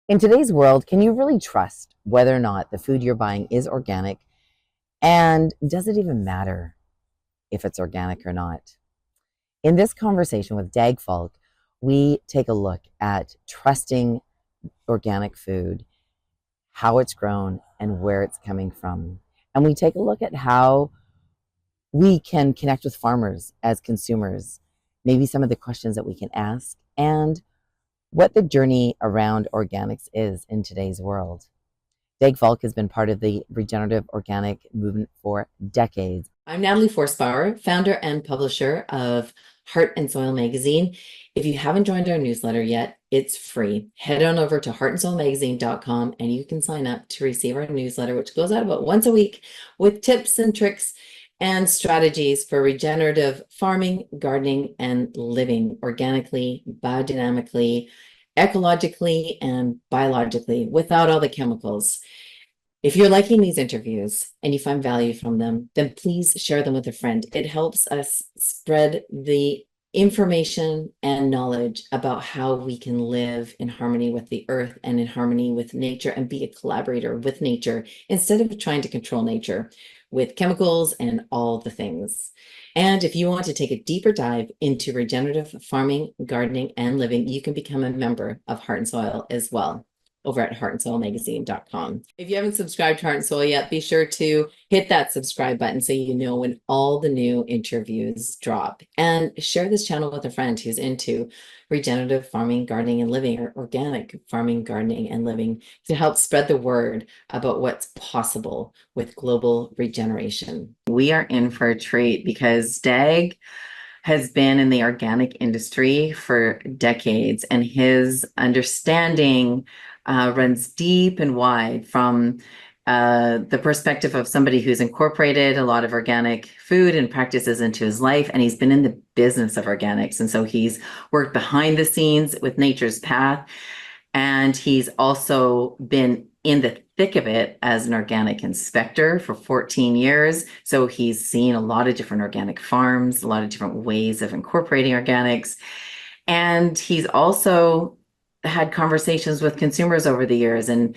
In today's world, can you really trust whether or not the food you're buying is organic? And does it even matter if it's organic or not? In this conversation with Dag Falck, we take a look at trusting organic food, how it's grown, and where it's coming from. And we take a look at how we can connect with farmers as consumers, maybe some of the questions that we can ask, and what the journey around organics is in today's world. Dag Falck has been part of the regenerative organic movement for decades. I'm Natalie Forsbauer, founder and publisher of Heart and Soil magazine. If you haven't joined our newsletter yet, it's free. Head on over to heartandsoilmagazine.com and you can sign up to receive our newsletter, which goes out about once a week with tips and tricks and strategies for regenerative farming, gardening, and living organically, biodynamically, ecologically, and biologically without all the chemicals. If you're liking these interviews and you find value from them, then please share them with a friend. It helps us spread the information and knowledge about how we can live in harmony with the earth and in harmony with nature and be a collaborator with nature instead of trying to control nature with chemicals and all the things. And if you want to take a deeper dive into regenerative farming, gardening, and living, you can become a member of Heart and Soil as well over at heartandsoilmagazine.com. If you haven't subscribed to Heart and Soil yet, be sure to hit that subscribe button so you know when all the new interviews drop. And share this channel with a friend who's into regenerative farming, gardening, and living, or organic farming, gardening, and living, to help spread the word about what's possible with global regeneration. We are in for a treat because Dag has been in the organic industry for decades, and his understanding runs deep and wide from the perspective of somebody who's incorporated a lot of organic food and practices into his life, and he's been in the business of organics. And so he's worked behind the scenes with Nature's Path, and he's also been in the thick of it as an organic inspector for 14 years. So he's seen a lot of different organic farms, a lot of different ways of incorporating organics. And he's also had conversations with consumers over the years. And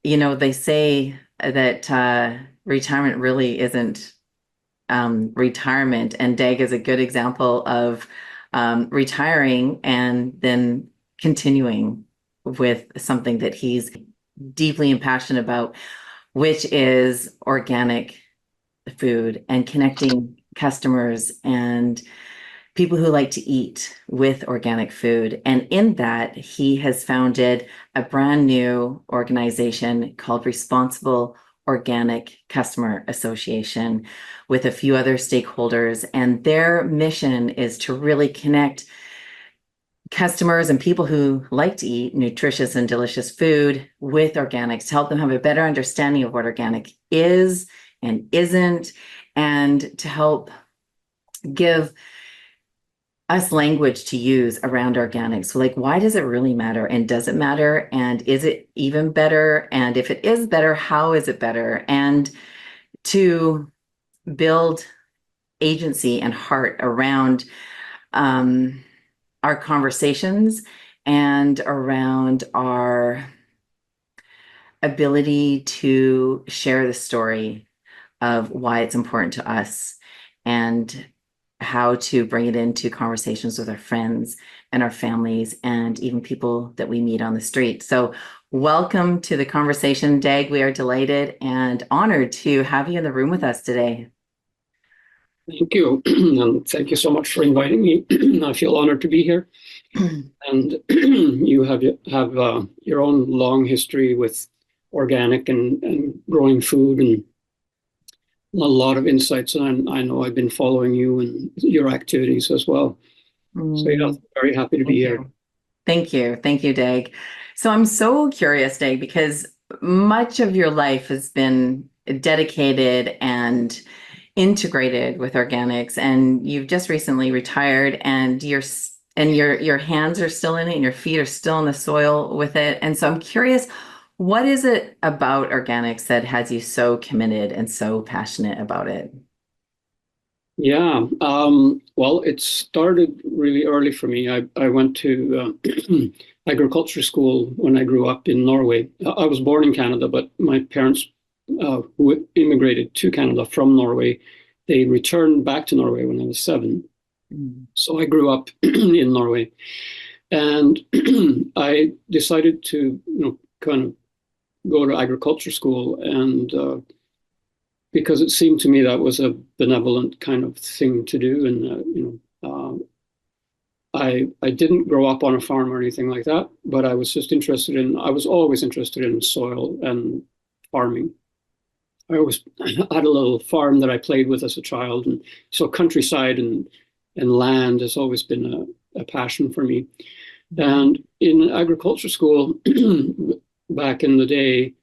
you know, they say that retirement really isn't retirement. And Dag is a good example of retiring and then continuing with something that he's deeply impassioned about, which is organic food and connecting customers and people who like to eat with organic food. And in that, he has founded a brand new organization called Responsible Organic Customer Association with a few other stakeholders. And their mission is to really connect customers and people who like to eat nutritious and delicious food with organics, to help them have a better understanding of what organic is and isn't, and to help give us language to use around organics. So like, why does it really matter? And does it matter? And is it even better? And if it is better, how is it better? And to build agency and heart around our conversations and around our ability to share the story of why it's important to us and how to bring it into conversations with our friends and our families and even people that we meet on the street. So welcome to the conversation, Dag. We are delighted and honored to have you in the room with us today. Thank you. And thank you so much for inviting me. I feel honored to be here. And you have your own long history with organic and growing food and a lot of insights. And I know I've been following you and your activities as well. So yeah, very happy to be here. Thank you. Thank you, Dag. So I'm so curious, Dag, because much of your life has been dedicated and integrated with organics, and you've just recently retired, and your hands are still in it and your feet are still in the soil with it. And so I'm curious, what is it about organics that has you so committed and so passionate about it? Yeah. Well, it started really early for me. I went to agriculture school when I grew up in Norway. I was born in Canada, but my parents, who immigrated to Canada from Norway, they returned back to Norway when I was 7. Mm. So I grew up in Norway, and I decided to, kind of go to agriculture school, and because it seemed to me that was a benevolent kind of thing to do. And I didn't grow up on a farm or anything like that, but I was always interested in soil and farming. I always had a little farm that I played with as a child, and so countryside and land has always been a passion for me. And in agriculture school back in the day,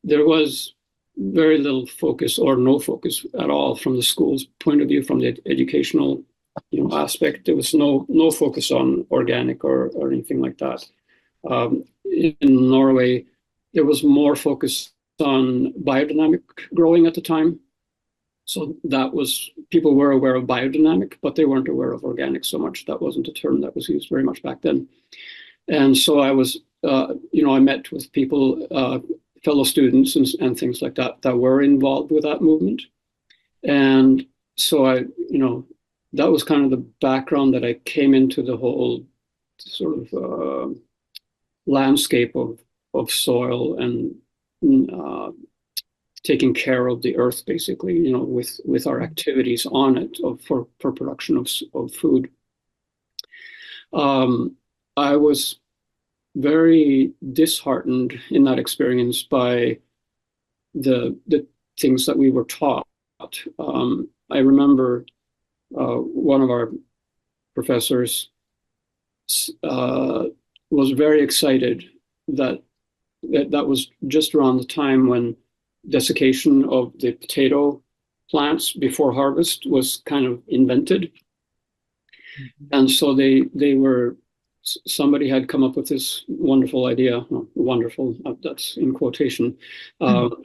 there was very little focus or no focus at all from the school's point of view, from the educational aspect. There was no focus on organic or anything like that. In Norway, there was more focus on biodynamic growing at the time. So that was, people were aware of biodynamic, but they weren't aware of organic so much. That wasn't a term that was used very much back then. And so I was, I met with people, fellow students and things like that, that were involved with that movement. And so that was kind of the background that I came into the whole sort of landscape of soil and uh, taking care of the earth, basically, with our activities on it for production of food. I was very disheartened in that experience by the things that we were taught. I remember one of our professors was very excited that was just around the time when desiccation of the potato plants before harvest was kind of invented. And so somebody had come up with this wonderful idea, well, wonderful, that's in quotation, of,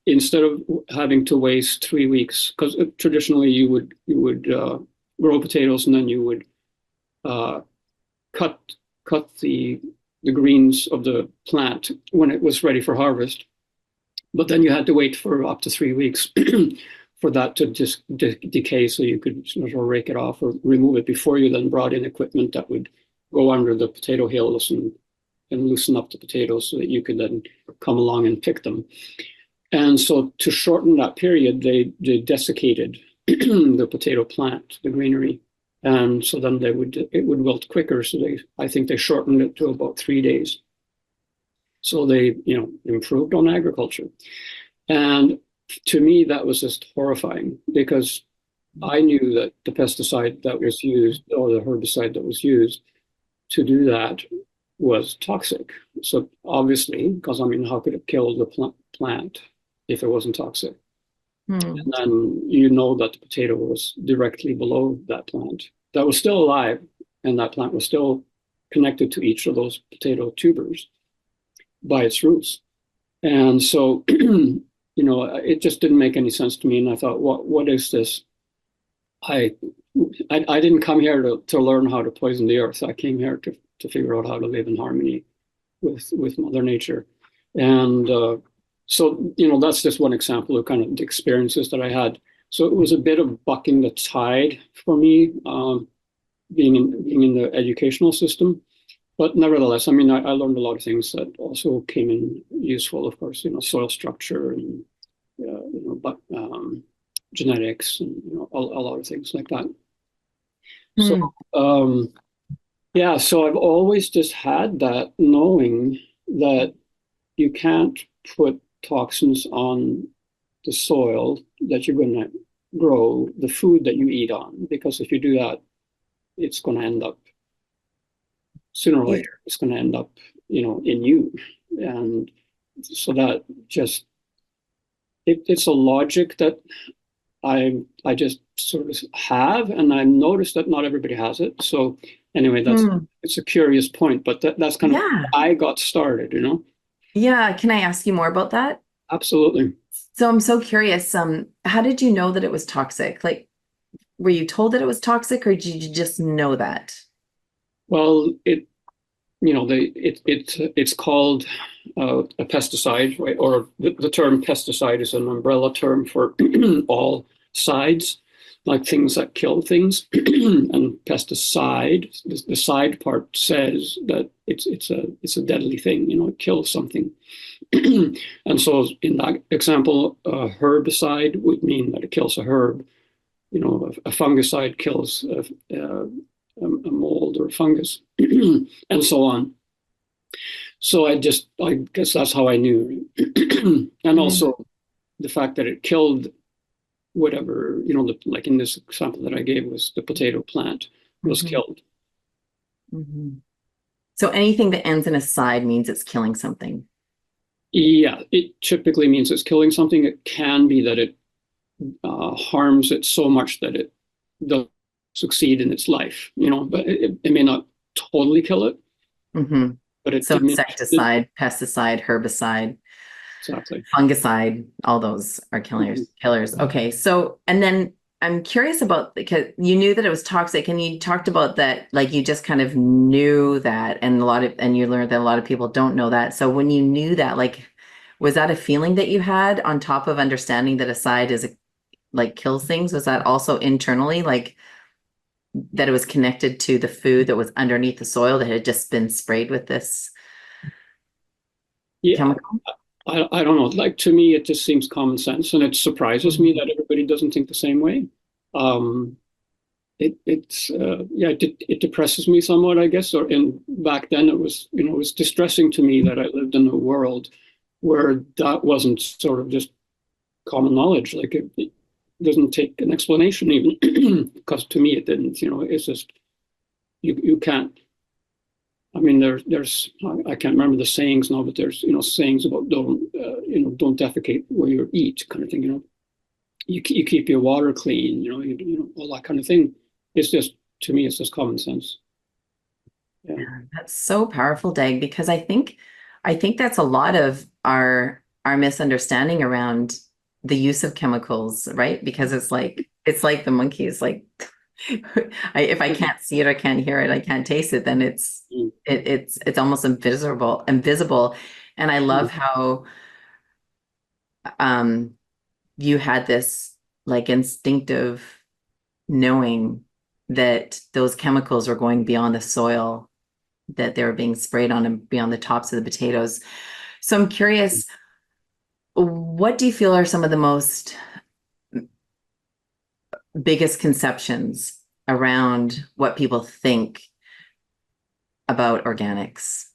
instead of having to waste 3 weeks, because traditionally you would grow potatoes, and then you would cut the greens of the plant when it was ready for harvest. But then you had to wait for up to 3 weeks for that to just decay, so you could sort of rake it off or remove it before you then brought in equipment that would go under the potato hills and loosen up the potatoes so that you could then come along and pick them. And so to shorten that period, they desiccated the potato plant, the greenery. And so then it would wilt quicker. So I think they shortened it to about 3 days. So they, improved on agriculture. And to me, that was just horrifying, because I knew that the pesticide that was used, or the herbicide that was used to do that, was toxic. So obviously, because how could it kill the plant if it wasn't toxic? And then that the potato was directly below that plant that was still alive, and that plant was still connected to each of those potato tubers by its roots. And so, it just didn't make any sense to me. And I thought, what is this? I didn't come here to learn how to poison the earth. I came here to figure out how to live in harmony with Mother Nature. And so, that's just one example of kind of the experiences that I had. So it was a bit of bucking the tide for me, being in the educational system. But nevertheless, I learned a lot of things that also came in useful, of course, soil structure and, genetics and, a lot of things like that. So, yeah, so I've always just had that knowing that you can't put toxins on the soil that you're going to grow the food that you eat on, because if you do that, it's going to end up, sooner or later, it's going to end up, in you. And so that just, it's a logic that I just sort of have, and I noticed that not everybody has it. So anyway, it's a curious point, but that's kind of how I got started, Yeah. Can I ask you more about that? Absolutely. So I'm so curious, how did you know that it was toxic? Like, were you told that it was toxic, or did you just know that? Well, it's called a pesticide, right? Or the term pesticide is an umbrella term for all sides, like things that kill things. And pesticide, the side part says that it's a deadly thing. It kills something. And so, in that example, a herbicide would mean that it kills a herb. A fungicide kills a mold or a fungus, and so on. So I guess that's how I knew. And Mm-hmm. also the fact that it killed whatever, like in this example that I gave was the potato plant was Mm-hmm. killed. Mm-hmm. So anything that ends in a side means it's killing something. Yeah, it typically means it's killing something. It can be that it harms it so much that it doesn't succeed in its life, but it may not totally kill it, Mm-hmm. but it So diminishes it. insecticide, pesticide, herbicide, Exactly. fungicide, all those are Mhm. killers. Okay. So, and then I'm curious about, because you knew that it was toxic and you talked about that, like you just kind of knew that, and and you learned that a lot of people don't know that. So when you knew that, like, was that a feeling that you had on top of understanding that aside is like kills things? Was that also internally, like that it was connected to the food that was underneath the soil that had just been sprayed with this Yeah, chemical? I don't know. Like to me, it just seems common sense, and it surprises me Mhm. that everybody doesn't think the same way. Um, it depresses me somewhat, I guess. And back then, it was distressing to me that I lived in a world where that wasn't sort of just common knowledge. Like it doesn't take an explanation even, because to me it didn't. It's just you can't. I mean, there's I can't remember the sayings now, but there's sayings about don't defecate where you eat kind of thing. You keep your water clean. All that kind of thing. It's just to me, it's just common sense. Yeah. That's so powerful, Dag, because I think that's a lot of our misunderstanding around the use of chemicals, right? Because it's like the monkeys, like if I can't see it, I can't hear it, I can't taste it, then it's almost invisible. And I love how um you had this like instinctive knowing that those chemicals were going beyond the soil that they were being sprayed on and beyond the tops of the potatoes. So I'm curious, what do you feel are some of the most biggest conceptions around what people think about organics?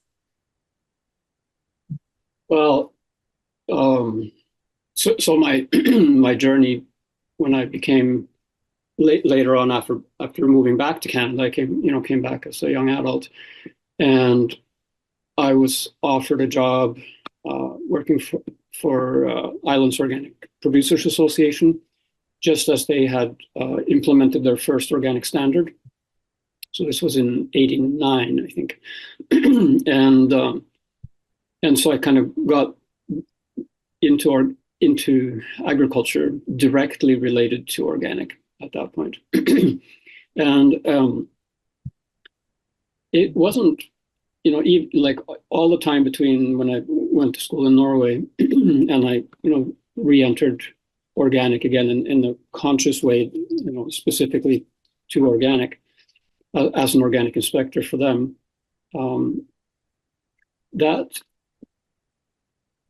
Well, um, so my my journey when I became later on after moving back to Canada, I came back as a young adult, and I was offered a job working for Islands Organic Producers Association, just as they had implemented their first organic standard. So this was in '89, I think, and and so I kind of got into agriculture directly related to organic at that point. And it wasn't, like all the time between when I went to school in Norway and I, re-entered organic again in a conscious way, specifically to organic as an organic inspector for them. Um, that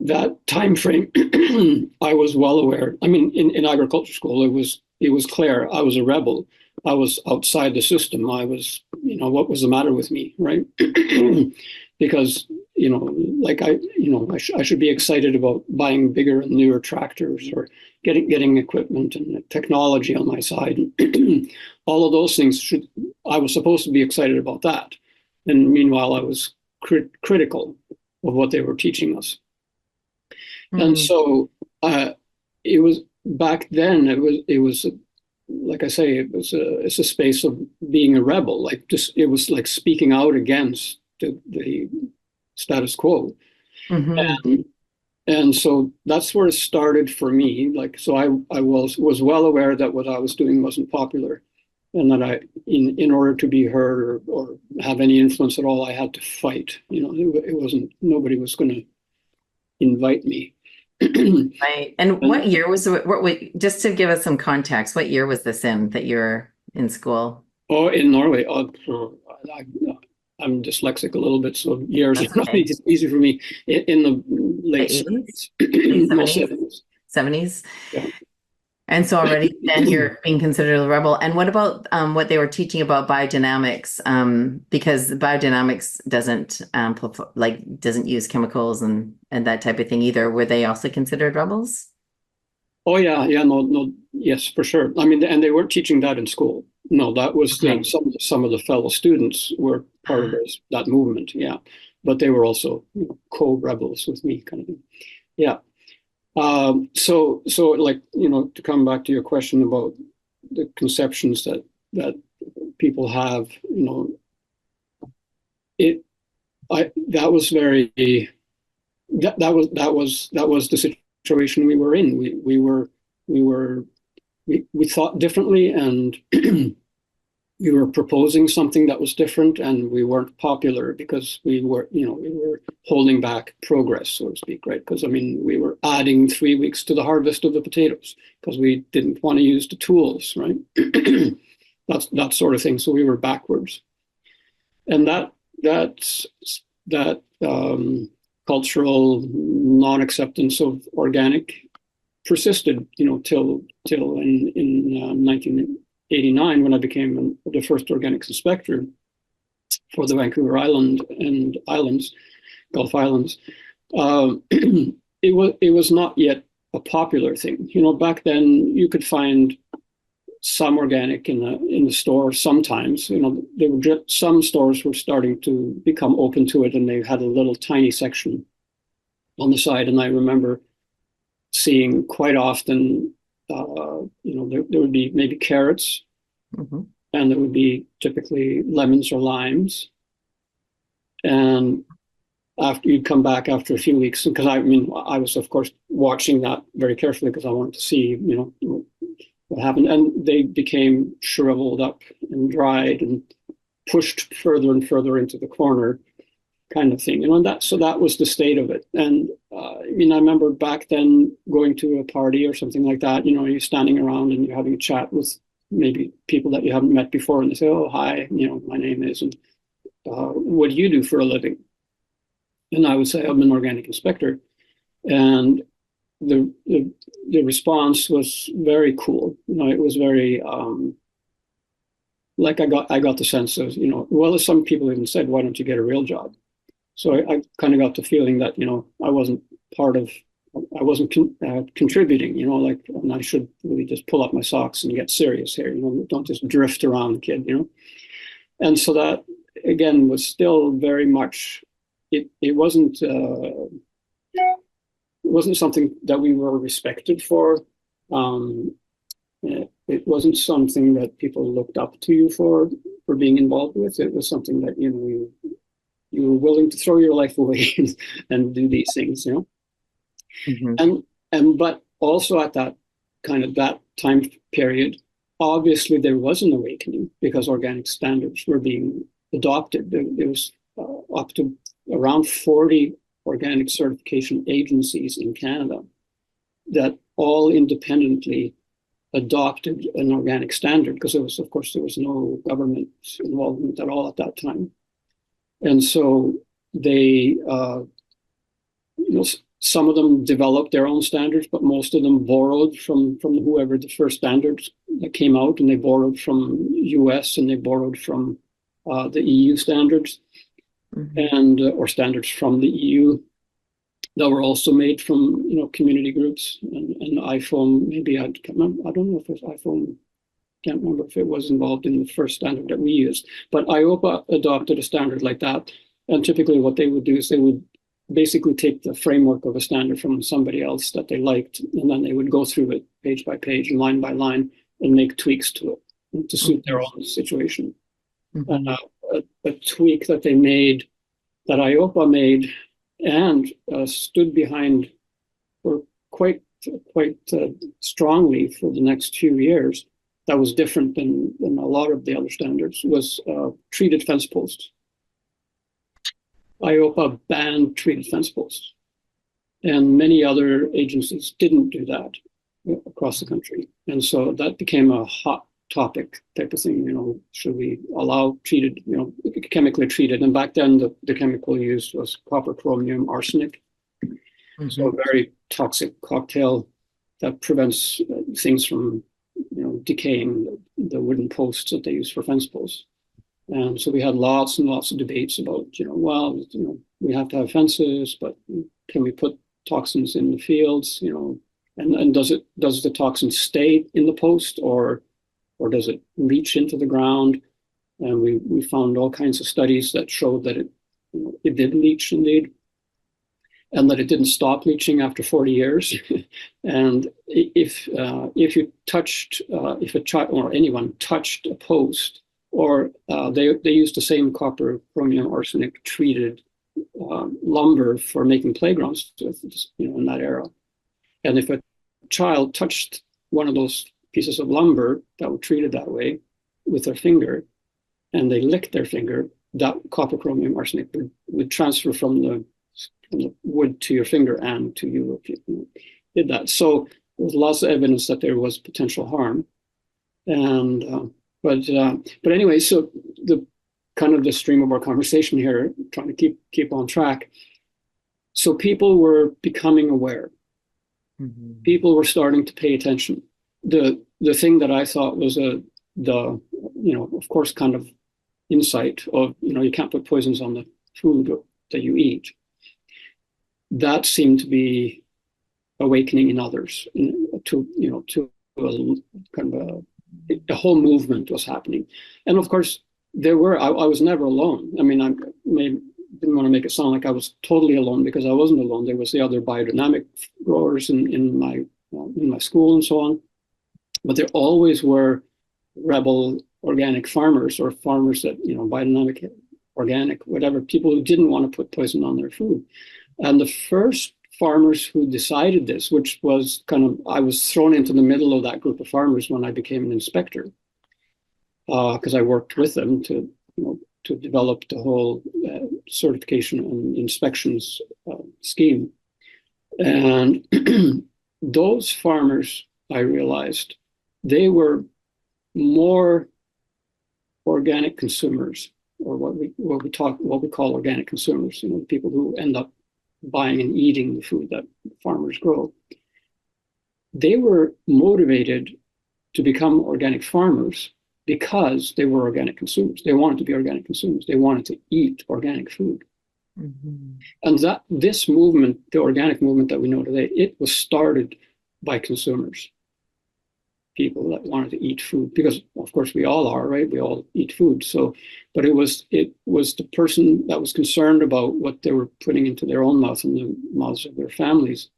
that time frame, I was well aware. I mean, in agriculture school, it was clear I was a rebel. I was outside the system. I was, what was the matter with me, right? Because like I should be excited about buying bigger and newer tractors or getting equipment and technology on my side. All of those things I was supposed to be excited about that, and meanwhile I was critical of what they were teaching us. And Mm, so it was back then. It was like I say, it's a space of being a rebel. Like just it was like speaking out against the status quo. mhm, And so that's where it started for me. Like, so I was well aware that what I was doing wasn't popular, and that in order to be heard or have any influence at all, I had to fight. It wasn't, nobody was going to invite me. Right. And what year was just to give us some context, what year was this in that you're in school? Oh, in Norway. I'm dyslexic a little bit, so years are not easy for me. In the late 80s? 70s. 70s? Yeah. And so already then you're being considered a rebel. And what about what they were teaching about biodynamics? Because biodynamics doesn't use chemicals and that type of thing either. Were they also considered rebels? Oh yeah, no, yes, for sure. I mean, and they weren't teaching that in school. No, that was some of the fellow students were part of that movement. Yeah, but they were also co-rebels with me, kind of thing. Yeah. So like, to come back to your question about the conceptions that people have, that was the situation we were in. We thought differently, and we were proposing something that was different, and we weren't popular because we were holding back progress, so to speak, right? Because, I mean, we were adding 3 weeks to the harvest of the potatoes because we didn't want to use the tools, right? that sort of thing. So we were backwards. And that cultural non-acceptance of organic persisted, till in 1989, when I became the first organics inspector for the Vancouver Island and Gulf Islands. It was not yet a popular thing. Back then you could find some organic in the store sometimes. Some stores were starting to become open to it, and they had a little tiny section on the side. And I remember seeing quite often, there would be maybe carrots, and there would be typically lemons or limes. And after you'd come back after a few weeks, because I was of course watching that very carefully because I wanted to see, what happened. And they became shriveled up and dried and pushed further and further into the corner, kind of thing. So that was the state of it. And I remember back then going to a party or something like that, you're standing around and you're having a chat with maybe people that you haven't met before, and they say, "Oh, hi, my name is, and what do you do for a living?" And I would say, "I'm an organic inspector." And the response was very cool. It was very like I got the sense of, well, some people even said, "Why don't you get a real job?" So I kind of got the feeling that, I wasn't contributing, and I should really just pull up my socks and get serious here, don't just drift around, kid, And so that, again, was still very much, it wasn't something that we were respected for. It wasn't something that people looked up to you for being involved with. It was something that, you were willing to throw your life away and do these things, but also at that time period, obviously there was an awakening because organic standards were being adopted. There was up to around 40 organic certification agencies in Canada that all independently adopted an organic standard, because there was no government involvement at all at that time. And so they, some of them developed their own standards, but most of them borrowed from whoever the first standards that came out, and they borrowed from US, and they borrowed from the EU standards, and or standards from the EU that were also made from community groups and IFOAM. Maybe I don't know if it was IFOAM. Can't remember if it was involved in the first standard that we used, but IOPA adopted a standard like that. And typically what they would do is they would basically take the framework of a standard from somebody else that they liked, and then they would go through it page by page and line by line and make tweaks to it to suit their own situation. And a tweak that they made, that IOPA made and stood behind for quite strongly for the next few years, that was different than a lot of the other standards, was treated fence posts. IOPA banned treated fence posts, and many other agencies didn't do that across the country. And so that became a hot topic type of thing. Should we allow treated, chemically treated? And back then, the chemical used was copper, chromium, arsenic. Mm-hmm. So a very toxic cocktail that prevents things from, decaying, the wooden posts that they use for fence posts. And so we had lots and lots of debates about, we have to have fences, but can we put toxins in the fields, and does the toxin stay in the post or does it leach into the ground? And we found all kinds of studies that showed that it did leach indeed, and that it didn't stop leaching after 40 years. And if you touched, if a child or anyone touched a post, or they used the same copper, chromium, arsenic treated lumber for making playgrounds, in that era. And if a child touched one of those pieces of lumber that were treated that way with their finger, and they licked their finger, that copper, chromium, arsenic would transfer from the wood to your finger and to you if you did that. So there was lots of evidence that there was potential harm. And but anyway, so the kind of the stream of our conversation here, trying to keep on track. So people were becoming aware. Mm-hmm. People were starting to pay attention. The thing that I thought was of course, kind of insight of, you can't put poisons on the food that you eat. That seemed to be awakening in others, to a kind of a whole movement was happening. And of course, I was never alone. I mean, didn't want to make it sound like I was totally alone, because I wasn't alone. There was the other biodynamic growers in my school and so on. But there always were rebel organic farmers, or farmers that, biodynamic, organic, whatever, people who didn't want to put poison on their food. And the first farmers who decided this, which was I was thrown into the middle of that group of farmers when I became an inspector, because I worked with them to develop the whole certification and inspections scheme. And those farmers, I realized, they were more organic consumers, or what we call organic consumers, people who end up buying and eating the food that farmers grow. They were motivated to become organic farmers because they were organic consumers. They wanted to be organic consumers. They wanted to eat organic food. Mm-hmm. And this movement, the organic movement that we know today, it was started by consumers, people that wanted to eat food, because of course we all are, right? We all eat food. So, but it was the person that was concerned about what they were putting into their own mouth and the mouths of their families,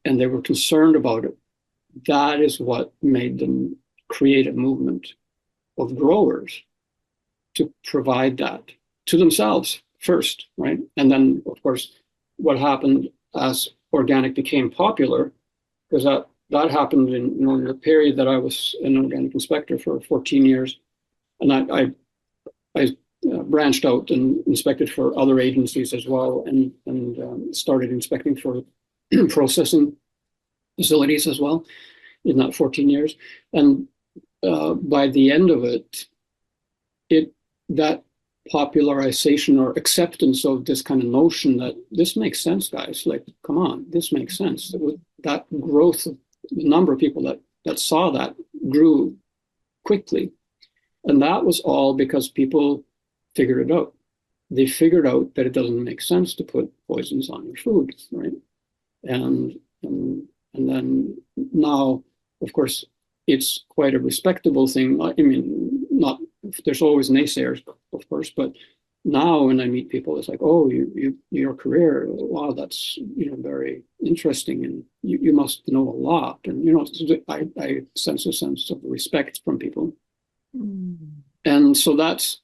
and they were concerned about it. That is what made them create a movement of growers to provide that to themselves first, right? And then, of course, what happened as organic became popular, because that happened in the period that I was an organic inspector for 14 years. And I branched out and inspected for other agencies as well, and started inspecting for processing facilities as well in that 14 years. And by the end of it, that popularization or acceptance of this kind of notion that this makes sense, guys, like, come on, this makes sense. That growth of the number of people that saw that grew quickly. And that was all because people figured it out. They figured out that it doesn't make sense to put poisons on your food, right? And then now, of course, it's quite a respectable thing. I mean, there's always naysayers, of course, but now when I meet people, it's like, oh, your career, wow, that's very interesting, and you must know a lot, and I sense a sense of respect from people, and so that's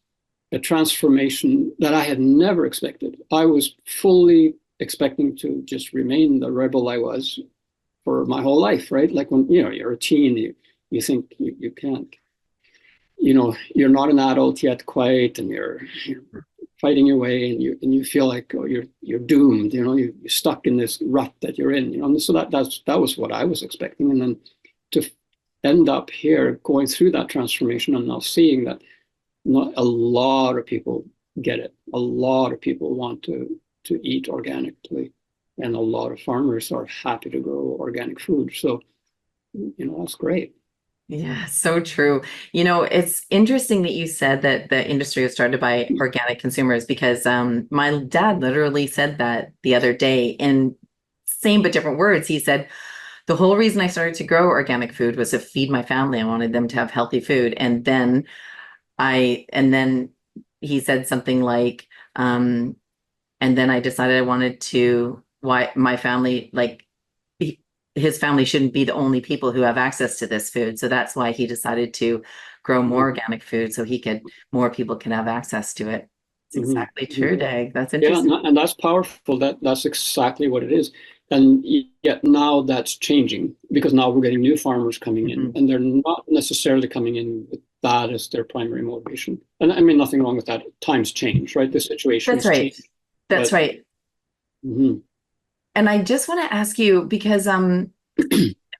a transformation that I had never expected. I was fully expecting to just remain the rebel I was for my whole life, right? Like when, you know, you're a teen, you think you can't, you know, you're not an adult yet quite, and you're fighting your way, and you feel like, oh, you're doomed, you know, you're stuck in this rut that you're in, you know. And so that was what I was expecting. And then to end up here going through that transformation and now seeing that not a lot of people get it. A lot of people want to eat organically, and a lot of farmers are happy to grow organic food. So, you know, that's great. Yeah, so true. You know, it's interesting that you said that the industry was started by organic consumers, because my dad literally said that the other day in same but different words. He said, the whole reason I started to grow organic food was to feed my family. I wanted them to have healthy food. And then he said something like, and then I decided I wanted to, why my family, like, his family shouldn't be the only people who have access to this food. So that's why he decided to grow more organic food, so more people can have access to it. It's exactly true, Dag. That's interesting. Yeah, and that's powerful. That's exactly what it is. And yet now that's changing, because now we're getting new farmers coming in, and they're not necessarily coming in with that as their primary motivation. And I mean, nothing wrong with that. Times change, right? The situation That's right. changed. That's right. And I just want to ask you, because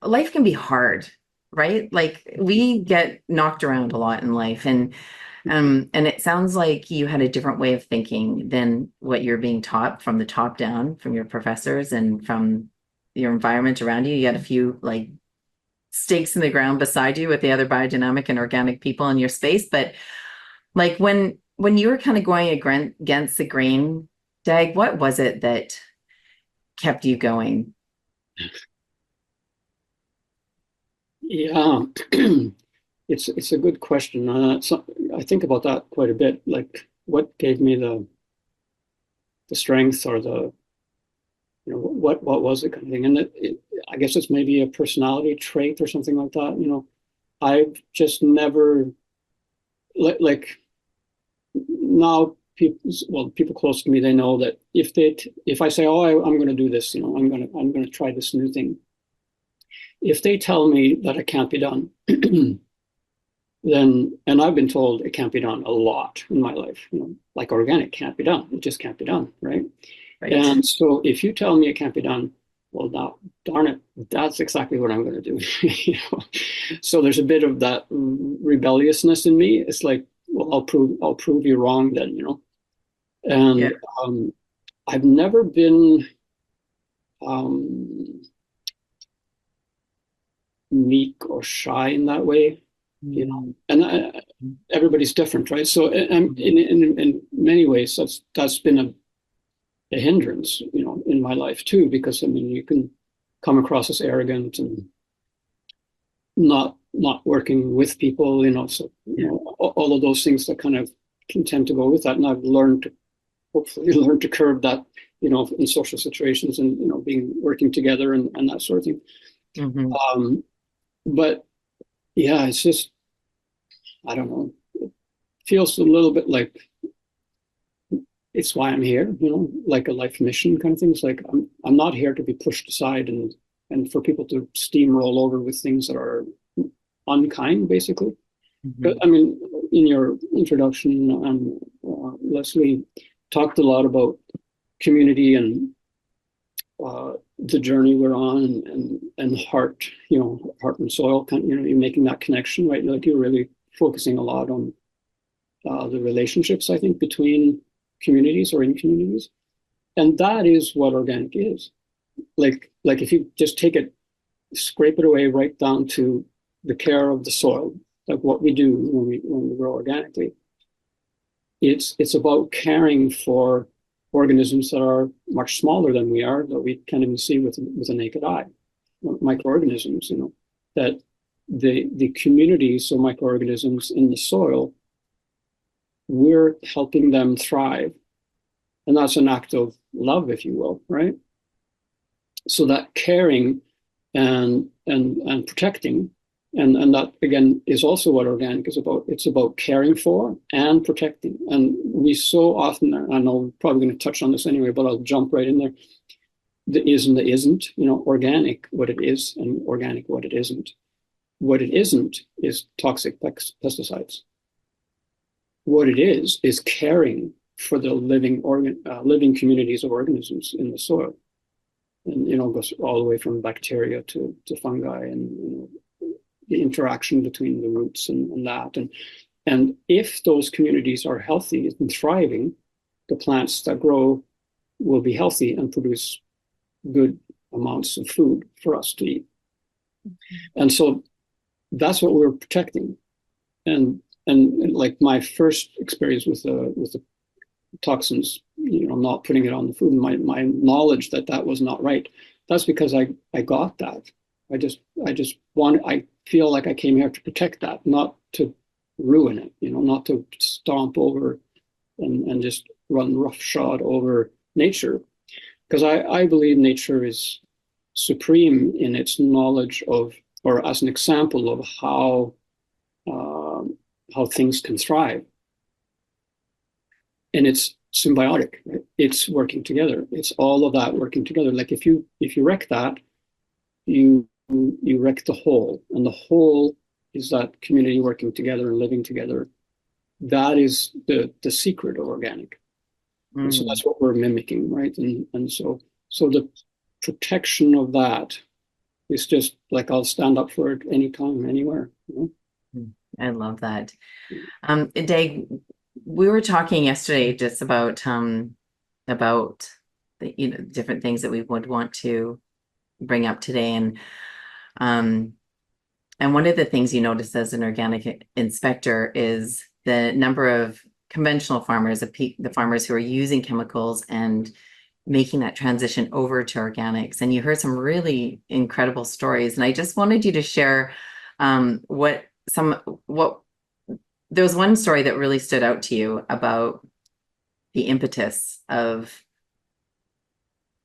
life can be hard, right? Like, we get knocked around a lot in life, and it sounds like you had a different way of thinking than what you're being taught from the top down, from your professors and from your environment around you. You had a few like stakes in the ground beside you with the other biodynamic and organic people in your space. But like, when you were kind of going against the grain, Dag, what was it that kept you going? Yeah, it's a good question. So I think about that quite a bit. Like, what gave me the strength, or the, you know, what was it kind of thing? And I guess it's maybe a personality trait or something like that. You know, I've just never like now people close to me, they know that if I say, oh, I'm going to do this, you know, I'm going to try this new thing. If they tell me that it can't be done, then, and I've been told it can't be done a lot in my life, you know, like organic can't be done. It just can't be done, right? And so if you tell me it can't be done, well, now, darn it, that's exactly what I'm going to do. You know? So there's a bit of that rebelliousness in me. It's like, well, I'll prove you wrong then, you know. And I've never been meek or shy in that way, you know. And everybody's different, right? So in many ways, that's been a hindrance, you know, in my life too, because I mean, you can come across as arrogant and not working with people, you know. So, you know, all of those things that kind of can tend to go with that. And I've hopefully learned to curb that, you know, in social situations, and, you know, working together and that sort of thing. But yeah, it's just, I don't know, it feels a little bit like it's why I'm here, you know, like a life mission kind of thing. It's like, I'm not here to be pushed aside and for people to steamroll over with things that are unkind, basically. But I mean, in your introduction, Leslie talked a lot about community and the journey we're on, and heart, you know, heart and soil, kind of, you know, you're making that connection, right? Like, you're really focusing a lot on the relationships, I think, between communities or in communities. And that is what organic is. Like if you just take it, scrape it away right down to the care of the soil, like what we do when we grow organically. It's about caring for organisms that are much smaller than we are, that we can't even see with a naked eye, microorganisms, you know, that the communities of microorganisms in the soil, we're helping them thrive. And that's an act of love, if you will, right? So that caring and protecting And that, again, is also what organic is about. It's about caring for and protecting. And we so often, I know we're probably going to touch on this anyway, but I'll jump right in there. The is and the isn't, organic, what it is, and organic, what it isn't. What it isn't is toxic pesticides. What it is caring for the living communities of organisms in the soil. And, goes all the way from bacteria to fungi and, the interaction between the roots and that. And if those communities are healthy and thriving, the plants that grow will be healthy and produce good amounts of food for us to eat. And so that's what we're protecting. And like my first experience with the toxins, not putting it on the food, and my knowledge that was not right, that's because I got that. I feel like I came here to protect that, not to ruin it, not to stomp over and just run roughshod over nature. Because I believe nature is supreme in its knowledge of, or as an example of how things can thrive. And it's symbiotic, right? It's working together. It's all of that working together. Like if you wreck that, you wreck the whole, and the whole is that community working together and living together. That is the secret of organic. And so that's what we're mimicking, right? And so the protection of that is just like, I'll stand up for it anytime, anywhere. I love that. Dag, we were talking yesterday just about the different things that we would want to bring up today, and one of the things you notice as an organic inspector is the number of conventional farmers, the farmers who are using chemicals and making that transition over to organics. And you heard some really incredible stories, and I just wanted you to share there was one story that really stood out to you about the impetus of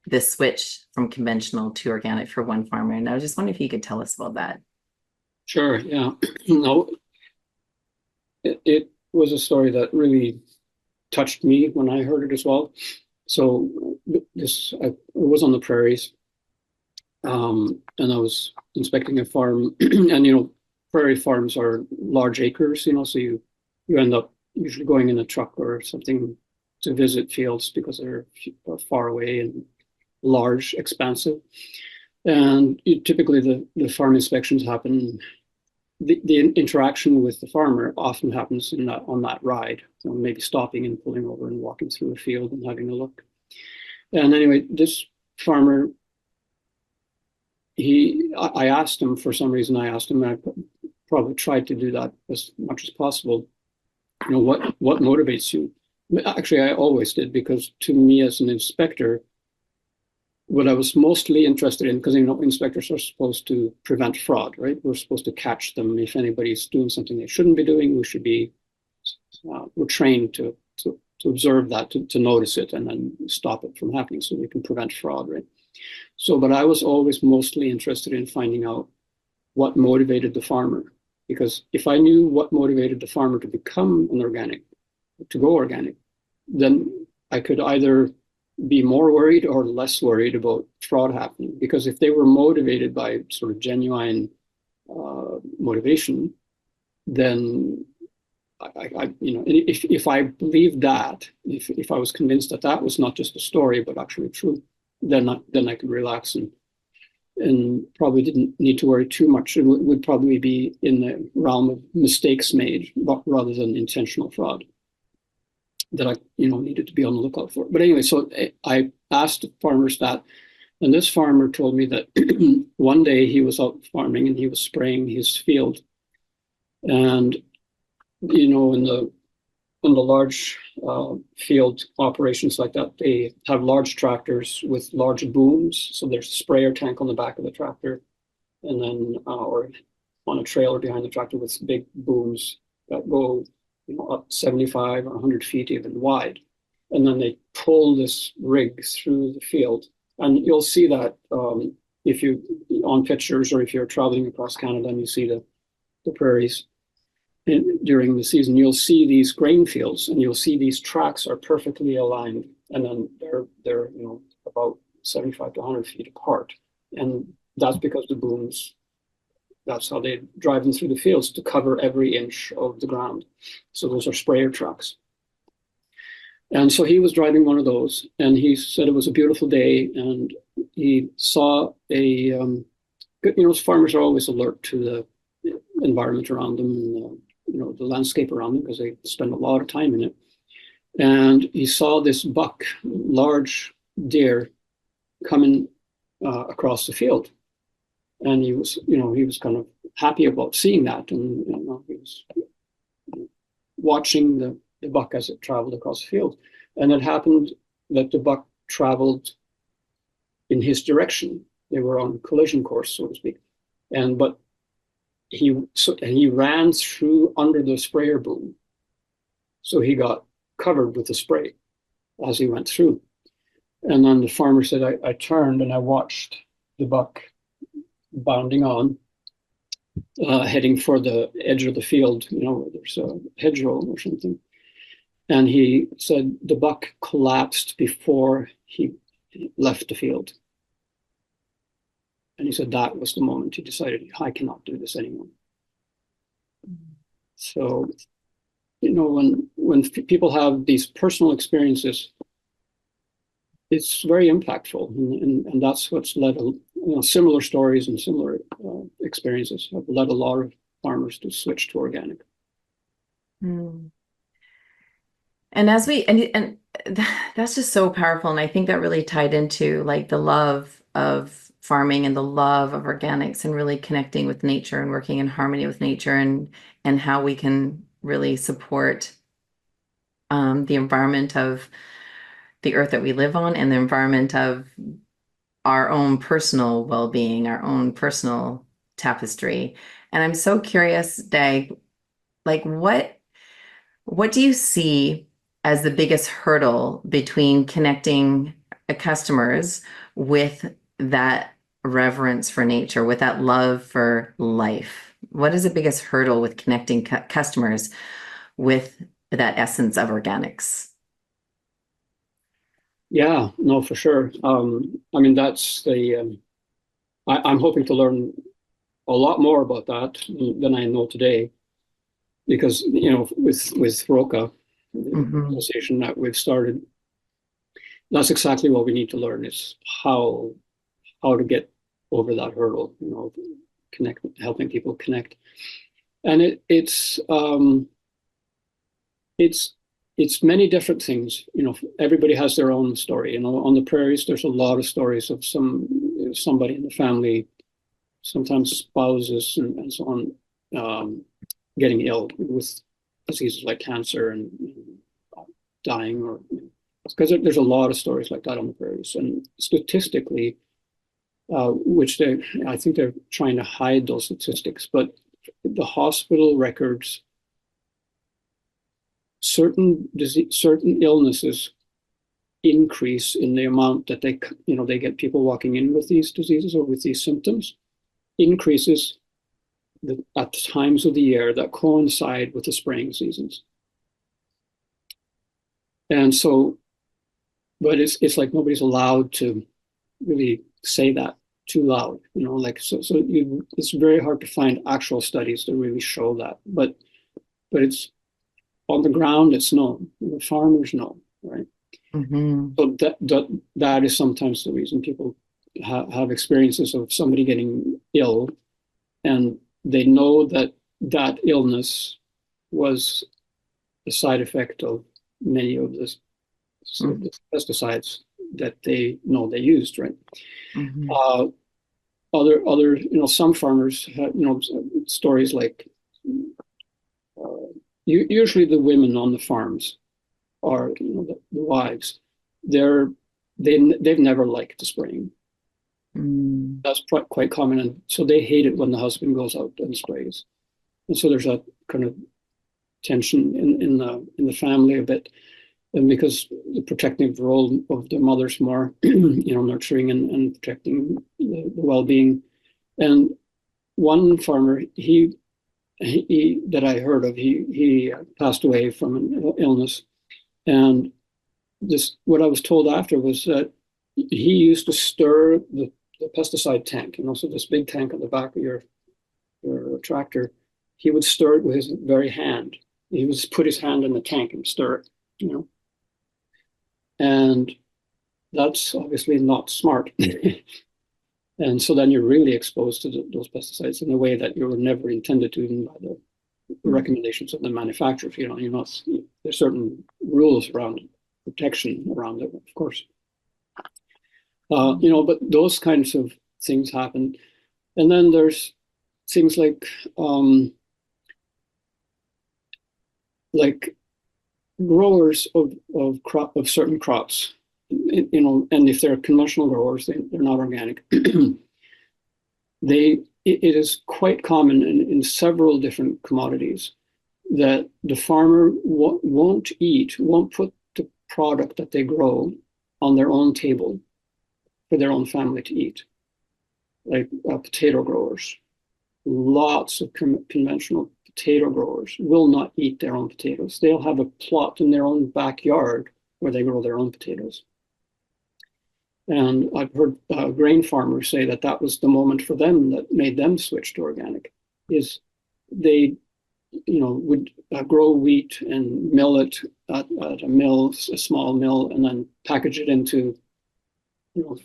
the switch from conventional to organic for one farmer. And I was just wondering if you could tell us about that. Sure, yeah. No, it was a story that really touched me when I heard it as well. So I was on the prairies, and I was inspecting a farm, and prairie farms are large acres, so you end up usually going in a truck or something to visit fields because they're far away and large, expansive. And typically the farm inspections happen, the interaction with the farmer often happens on that ride, maybe stopping and pulling over and walking through a field and having a look. And anyway, this farmer, I asked him, for some reason I probably tried to do that as much as possible. What motivates you? Actually, I always did, because to me as an inspector, what I was mostly interested in, because inspectors are supposed to prevent fraud, right? We're supposed to catch them if anybody's doing something they shouldn't be doing. We're trained to observe that, to notice it, and then stop it from happening, so we can prevent fraud, right? But I was always mostly interested in finding out what motivated the farmer. Because if I knew what motivated the farmer to become to go organic, then I could either be more worried or less worried about fraud happening. Because if they were motivated by sort of genuine motivation, then if I believed that, if I was convinced that was not just a story but actually true, then I could relax and probably didn't need to worry too much. It would probably be in the realm of mistakes made rather than intentional fraud that I needed to be on the lookout for. But anyway, so I asked farmers that, and this farmer told me that one day he was out farming and he was spraying his field, and in the large field operations like that, they have large tractors with large booms. So there's a sprayer tank on the back of the tractor, and then or on a trailer behind the tractor with big booms that go up 75 or 100 feet even wide. And then they pull this rig through the field. And you'll see that if you on pictures, or if you're traveling across Canada and you see the prairies during the season, you'll see these grain fields, and you'll see these tracks are perfectly aligned, and then they're about 75 to 100 feet apart, and that's because the booms. That's how they drive them through the fields, to cover every inch of the ground. So those are sprayer trucks. And so he was driving one of those, and he said it was a beautiful day, and he saw farmers are always alert to the environment around them, and the landscape around them, because they spend a lot of time in it. And he saw this buck, large deer, coming across the field. And he was kind of happy about seeing that, and he was watching the buck as it traveled across the field. And it happened that the buck traveled in his direction. They were on collision course, so to speak. But he ran through under the sprayer boom, so he got covered with the spray as he went through. And then the farmer said, I turned and I watched the buck bounding on, heading for the edge of the field, where there's a hedgerow or something. And he said the buck collapsed before he left the field. And he said that was the moment he decided, I cannot do this anymore. So, when people have these personal experiences, it's very impactful, and that's what's led similar stories and similar experiences have led a lot of farmers to switch to organic. Mm. And as we and that's just so powerful, and I think that really tied into like the love of farming and the love of organics, and really connecting with nature and working in harmony with nature, and how we can really support the environment of the earth that we live on, and the environment of our own personal well-being, our own personal tapestry. And I'm so curious, Dag, like what do you see as the biggest hurdle between connecting customers with that reverence for nature, with that love for life? What is the biggest hurdle with connecting customers with that essence of organics? Yeah, no, for sure. That's I'm hoping to learn a lot more about that than I know today, because with ROCA, the association that we've started, that's exactly what we need to learn, is how to get over that hurdle, helping people connect. And it's many different things. Everybody has their own story. On the prairies, there's a lot of stories of somebody in the family, sometimes spouses and so on, getting ill with diseases like cancer and dying, or because there's a lot of stories like that on the prairies. And statistically, I think they're trying to hide those statistics, but the hospital records, certain illnesses increase in the amount that they get people walking in with these diseases or with these symptoms, increases at times of the year that coincide with the spraying seasons. And so, but it's like nobody's allowed to really say that too loud, it's very hard to find actual studies that really show that, but it's on the ground, it's known. The farmers know, right? Mm-hmm. So that is sometimes the reason people have experiences of somebody getting ill, and they know that illness was a side effect of many of the pesticides that they know they used, right? Mm-hmm. Other some farmers have stories like usually the women on the farms are the wives. They've never liked the spraying. Mm. That's quite common, and so they hate it when the husband goes out and sprays. And so there's a kind of tension in the family a bit, and because the protective role of the mother's more, nurturing and protecting the well-being. And one farmer, he that I heard of. He passed away from an illness, and what I was told after was that he used to stir the pesticide tank, so this big tank on the back of your tractor. He would stir it with his very hand. He would put his hand in the tank and stir it, and that's obviously not smart. And so then you're really exposed to those pesticides in a way that you were never intended to, even by the recommendations of the manufacturers. There's certain rules around protection around it, of course. But those kinds of things happen. And then there's things like growers of certain crops, and if they're conventional growers, they're not organic. It is quite common in several different commodities that the farmer won't put the product that they grow on their own table for their own family to eat. Like potato growers, lots of conventional potato growers will not eat their own potatoes. They'll have a plot in their own backyard where they grow their own potatoes. And I've heard grain farmers say that was the moment for them that made them switch to organic. Is they, would grow wheat and mill it at a small mill, and then package it into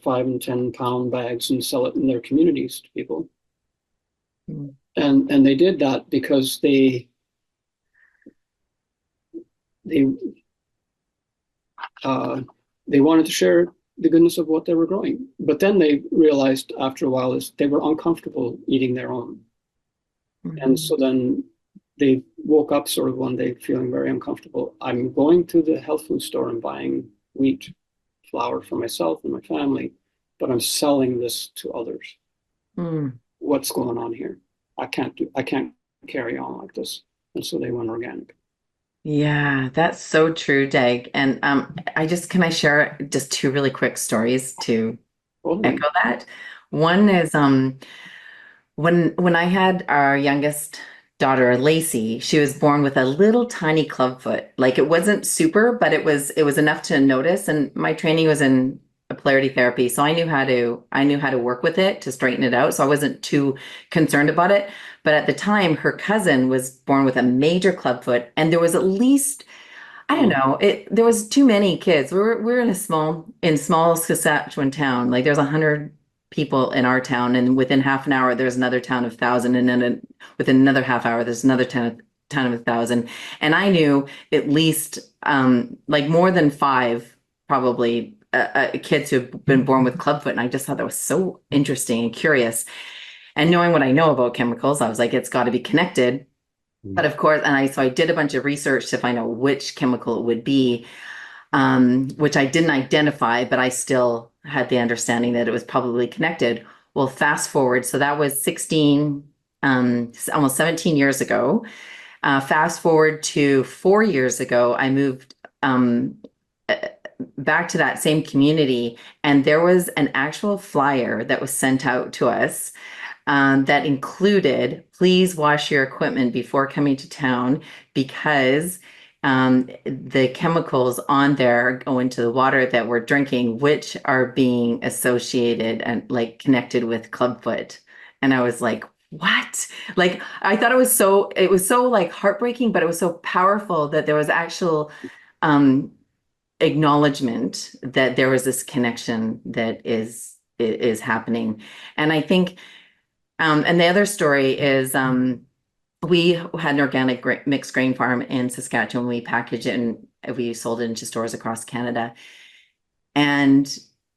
5 and 10 pound bags and sell it in their communities to people. Mm. And they did that because they wanted to share the goodness of what they were growing. But then they realized after a while is they were uncomfortable eating their own. Mm-hmm. And so then they woke up sort of one day feeling very uncomfortable. I'm going to the health food store and buying wheat flour for myself and my family, but I'm selling this to others. Mm. What's going on here? I can't carry on like this. And so they went organic. Yeah, that's so true, Dag. And can I share just 2 really quick stories to echo that? One is when I had our youngest daughter, Lacey, she was born with a little tiny clubfoot. Like, it wasn't super, but it was enough to notice. And my training was in polarity therapy, so I knew how to work with it to straighten it out. So I wasn't too concerned about it. But at the time, her cousin was born with a major clubfoot, and there was at least, I don't know, there was too many kids. We're in small Saskatchewan town. Like, there's 100 people in our town, and within half an hour there's another town of 1,000, and then within another half hour there's another town of 1,000. And I knew at least more than 5 probably kids who've been born with clubfoot, and I just thought that was so interesting and curious. And knowing what I know about chemicals, I was like, it's got to be connected. Mm-hmm. But of course, so I did a bunch of research to find out which chemical it would be, which I didn't identify, but I still had the understanding that it was probably connected. Well, fast forward, so that was almost 17 years ago. Fast forward to 4 years ago, I moved back to that same community, and there was an actual flyer that was sent out to us that included, please wash your equipment before coming to town, because the chemicals on there go into the water that we're drinking, which are being associated and connected with clubfoot. And I was like, what? Like, I thought it was so heartbreaking, but it was so powerful that there was actual acknowledgement that there was this connection that is happening. And I think, and the other story is, we had an organic mixed grain farm in Saskatchewan. We packaged it and we sold it into stores across Canada. And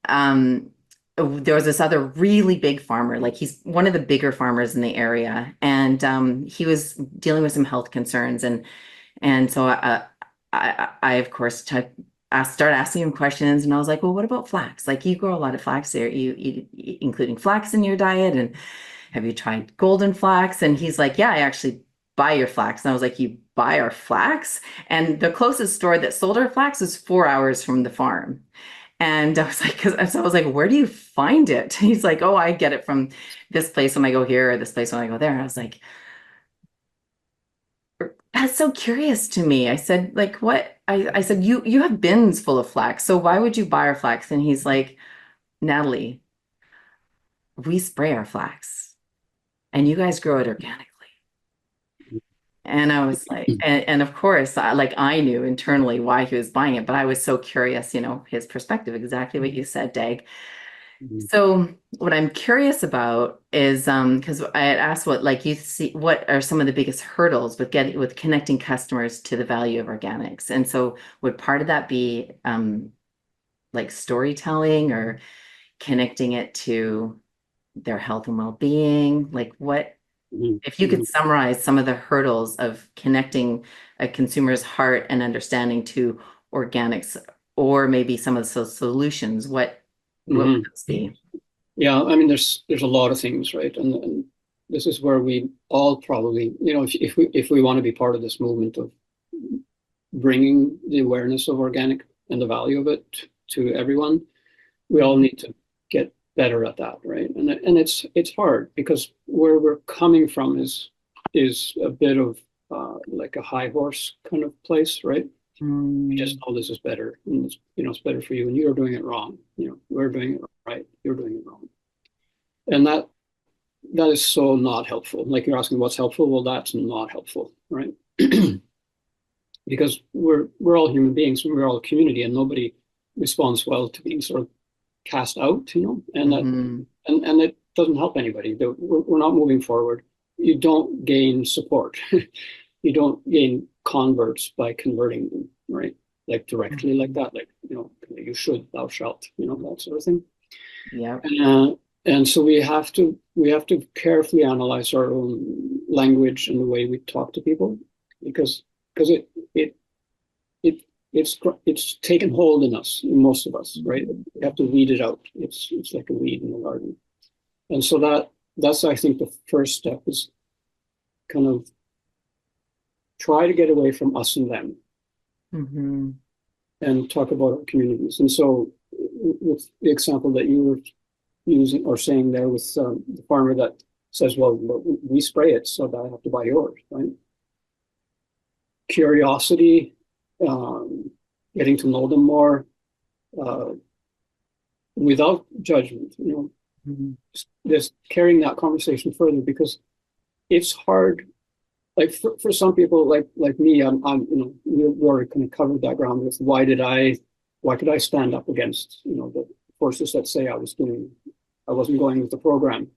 there was this other really big farmer, like he's one of the bigger farmers in the area. And he was dealing with some health concerns. And so I of course, started asking him questions. And I was like, well, what about flax? Like, you grow a lot of flax there, you including flax in your diet. And have you tried golden flax? And he's like, yeah, I actually buy your flax. And I was like, you buy our flax? And the closest store that sold our flax was 4 hours from the farm. And I was like, where do you find it? He's like, oh, I get it from this place when I go here, or this place when I go there. And I was like, That's so curious to me. I said, like, what? I said, you have bins full of flax, so why would you buy our flax? And he's like, Natalie, we spray our flax and you guys grow it organically. And I was like, and of course, I knew internally why he was buying it, but I was so curious, his perspective, exactly what you said, Dag. Mhm. So what I'm curious about is because I had asked what are some of the biggest hurdles with connecting customers to the value of organics? And so would part of that be like storytelling or connecting it to their health and well-being? Like what Mhm. if you could summarize some of the hurdles of connecting a consumer's heart and understanding to organics, or maybe some of the solutions, what would Mhm. those be? Yeah, I mean, there's a lot of things, right? And this is where we all probably, if we want to be part of this movement of bringing the awareness of organic and the value of it to everyone, we all need to get better at that, right? And it's hard because where we're coming from is a bit of like a high horse kind of place, right? You just know this is better, and it's better for you, and you're doing it wrong. We're doing it right, you're doing it wrong, and that is so not helpful. Like you're asking what's helpful, well, that's not helpful, right? Because we're all human beings, and we're all a community, and nobody responds well to being sort of cast out, and that Mhm. and it doesn't help anybody. We're not moving forward. You don't gain support. You don't gain converts by converting them, right? Like directly like that, like, you should, thou shalt, that sort of thing. Yep. And so we have to carefully analyze our own language and the way we talk to people, because it it it's taken hold in us, in most of us, right? We have to weed it out. It's like a weed in the garden. And so that's, I think, the first step is kind of try to get away from us and them Mhm. and talk about our communities. And so with the example that you were using or saying there with the farmer that says, well, we spray it, so that I have to buy yours, right? Curiosity, getting to know them more, uh, without judgment, Mhm. just carrying that conversation further, because it's hard. Like for some people like me, I'm we already kind of covered that ground with why could I stand up against the forces that say I wasn't going with the program,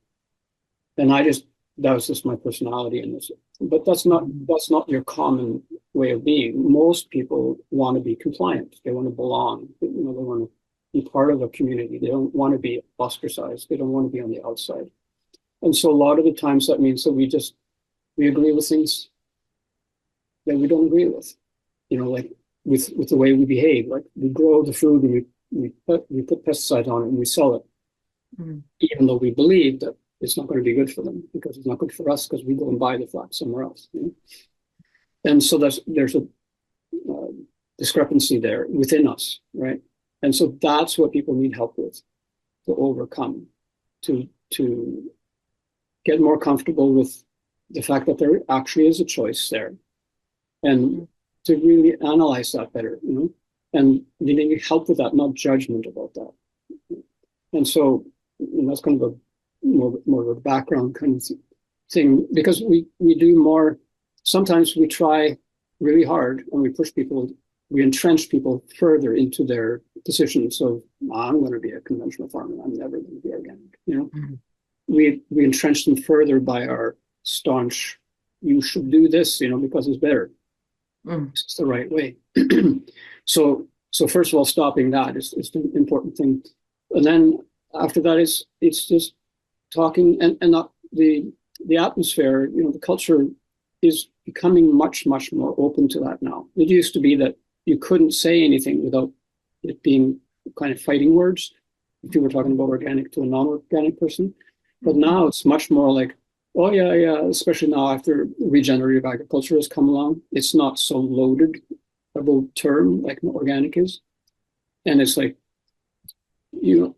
and that was just my personality in this. But that's not your common way of being. Most people want to be compliant. They want to belong. They want to be part of a community. They don't want to be ostracized. They don't want to be on the outside. And so a lot of the times that means that we agree with things that we don't agree with. Like with the way we behave. Like we grow the food and we put pesticides on it and we sell it, Mhm. even though we believe that it's not going to be good for them, because it's not good for us, because we go and buy the flax somewhere else. And so there's a uh, discrepancy there within us, right? And so that's what people need help with, to overcome, to get more comfortable with the fact that there actually is a choice there, and to really analyze that better, and needing help with that, not judgment about that. And so that's kind of a more of a background kind of thing, because we do more. Sometimes we try really hard and we push people, we entrench people further into their decisions of, I'm going to be a conventional farmer, I'm never going to be organic. Mhm. We entrench them further by our staunch, you should do this, because it's better. Mhm. It's the right way. So first of all, stopping that is the important thing, and then after that it's just talking, and not the atmosphere. The culture is becoming much more open to that now. It used to be that you couldn't say anything without it being kind of fighting words if you were talking about organic to a non-organic person, but now it's much more like, oh yeah, especially now after regenerative agriculture has come along, it's not so loaded of a term like organic is. And it's like,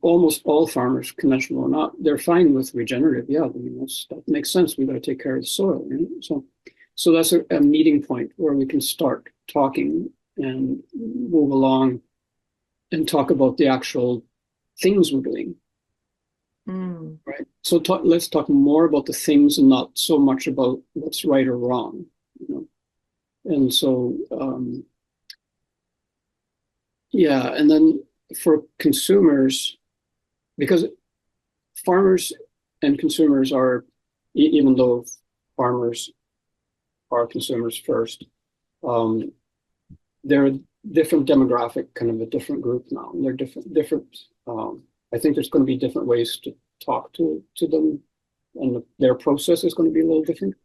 almost all farmers, conventional or not, they're fine with regenerative. Yeah, that makes sense. We got to take care of the soil. So So that's a meeting point where we can start talking and move along and talk about the actual things we're doing. Right. So let's talk more about the things and not so much about what's right or wrong. You know? And so, yeah, and then for consumers, because farmers and consumers are, even though farmers are consumers first, they're a different demographic, kind of a different group now. And they're different. I think there's going to be different ways to talk to them, and their process is going to be a little different.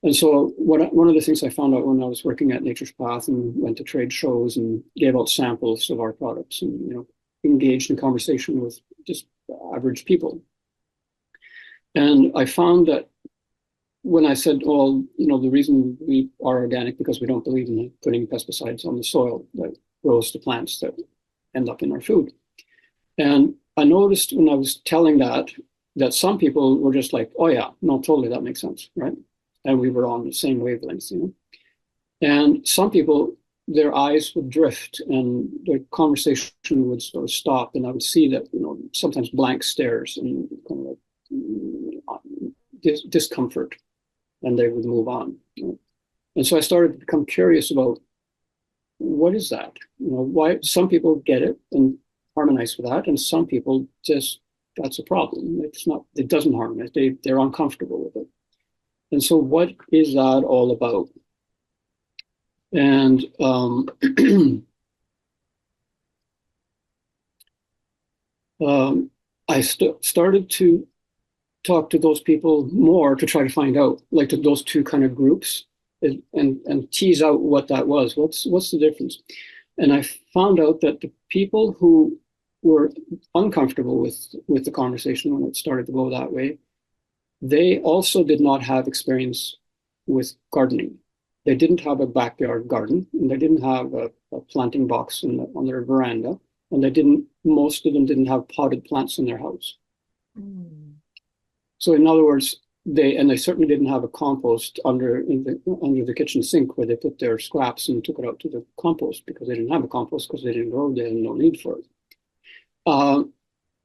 And so one of the things I found out when I was working at Nature's Path and went to trade shows and gave out samples of our products and, you know, engaged in conversation with just average people. And I found that when I said, well, you know, the reason we are organic because we don't believe in putting pesticides on the soil that grows the plants that end up in our food. And I noticed when I was telling that some people were just like, oh yeah, no, totally, that makes sense, right? And we were on the same wavelength, you know. And some people, their eyes would drift and the conversation would sort of stop, and I would see that, you know, sometimes blank stares and kind of like discomfort, and they would move on. You know? And so I started to become curious about what is that? You know, why some people get it and harmonize with that, and some people just, that's a problem. It's not, it doesn't harmonize. They're uncomfortable with it. And so what is that all about? And I started to talk to those people more to try to find out, like to those two kind of groups, and tease out what that was. What's the difference? And I found out that the people who were uncomfortable with the conversation when it started to go that way, they also did not have experience with gardening. They didn't have a backyard garden, and they didn't have a planting box on their veranda, and most of them didn't have potted plants in their house. So in other words, they certainly didn't have a compost under the kitchen sink where they put their scraps and took it out to the compost, because they didn't have a compost, because they didn't grow, they had no need for it.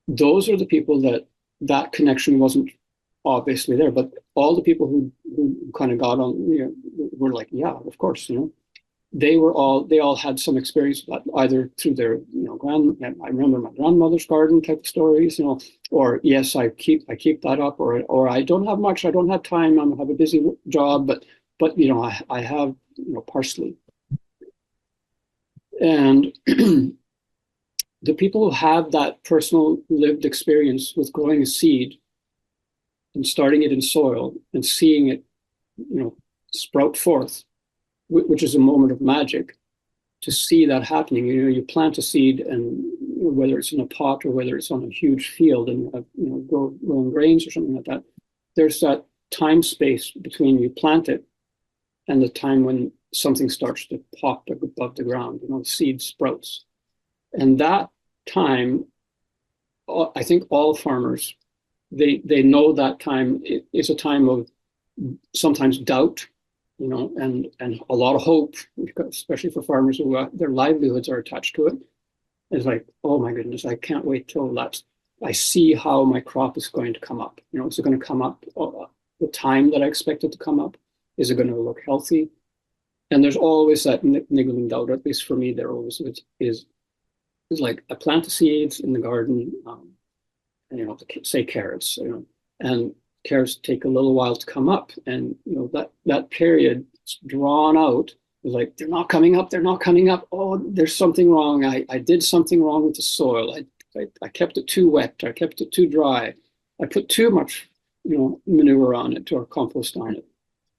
Those are the people that connection wasn't obviously there, but all the people who kind of got on, you know, were like, yeah, of course, you know, they all had some experience with that, either through their, you know, I remember my grandmother's garden type of stories, you know, or yes, I keep that up, or I don't have much, I don't have time, I have a busy job, but you know, I have, you know, parsley. And the people who have that personal lived experience with growing a seed and starting it in soil and seeing it, you know, sprout forth, which is a moment of magic, to see that happening. You know, you plant a seed, and whether it's in a pot or whether it's on a huge field and you have, you know, growing grains or something like that, there's that time space between you plant it and the time when something starts to pop above the ground, you know, the seed sprouts. And that time, I think all farmers, they know that time is a time of sometimes doubt, you know, and a lot of hope, especially for farmers who their livelihoods are attached to it. It's like, oh my goodness, I can't wait till I see how my crop is going to come up. You know, is it going to come up the time that I expect it to come up? Is it going to look healthy? And there's always that niggling doubt, at least for me, there always is like, I plant the seeds in the garden, and, you know, say carrots, you know, and carrots take a little while to come up, and you know, that period is drawn out. It's like, they're not coming up. Oh, there's something wrong. I did something wrong with the soil. I kept it too wet. I kept it too dry. I put too much, you know, manure on it or compost on it.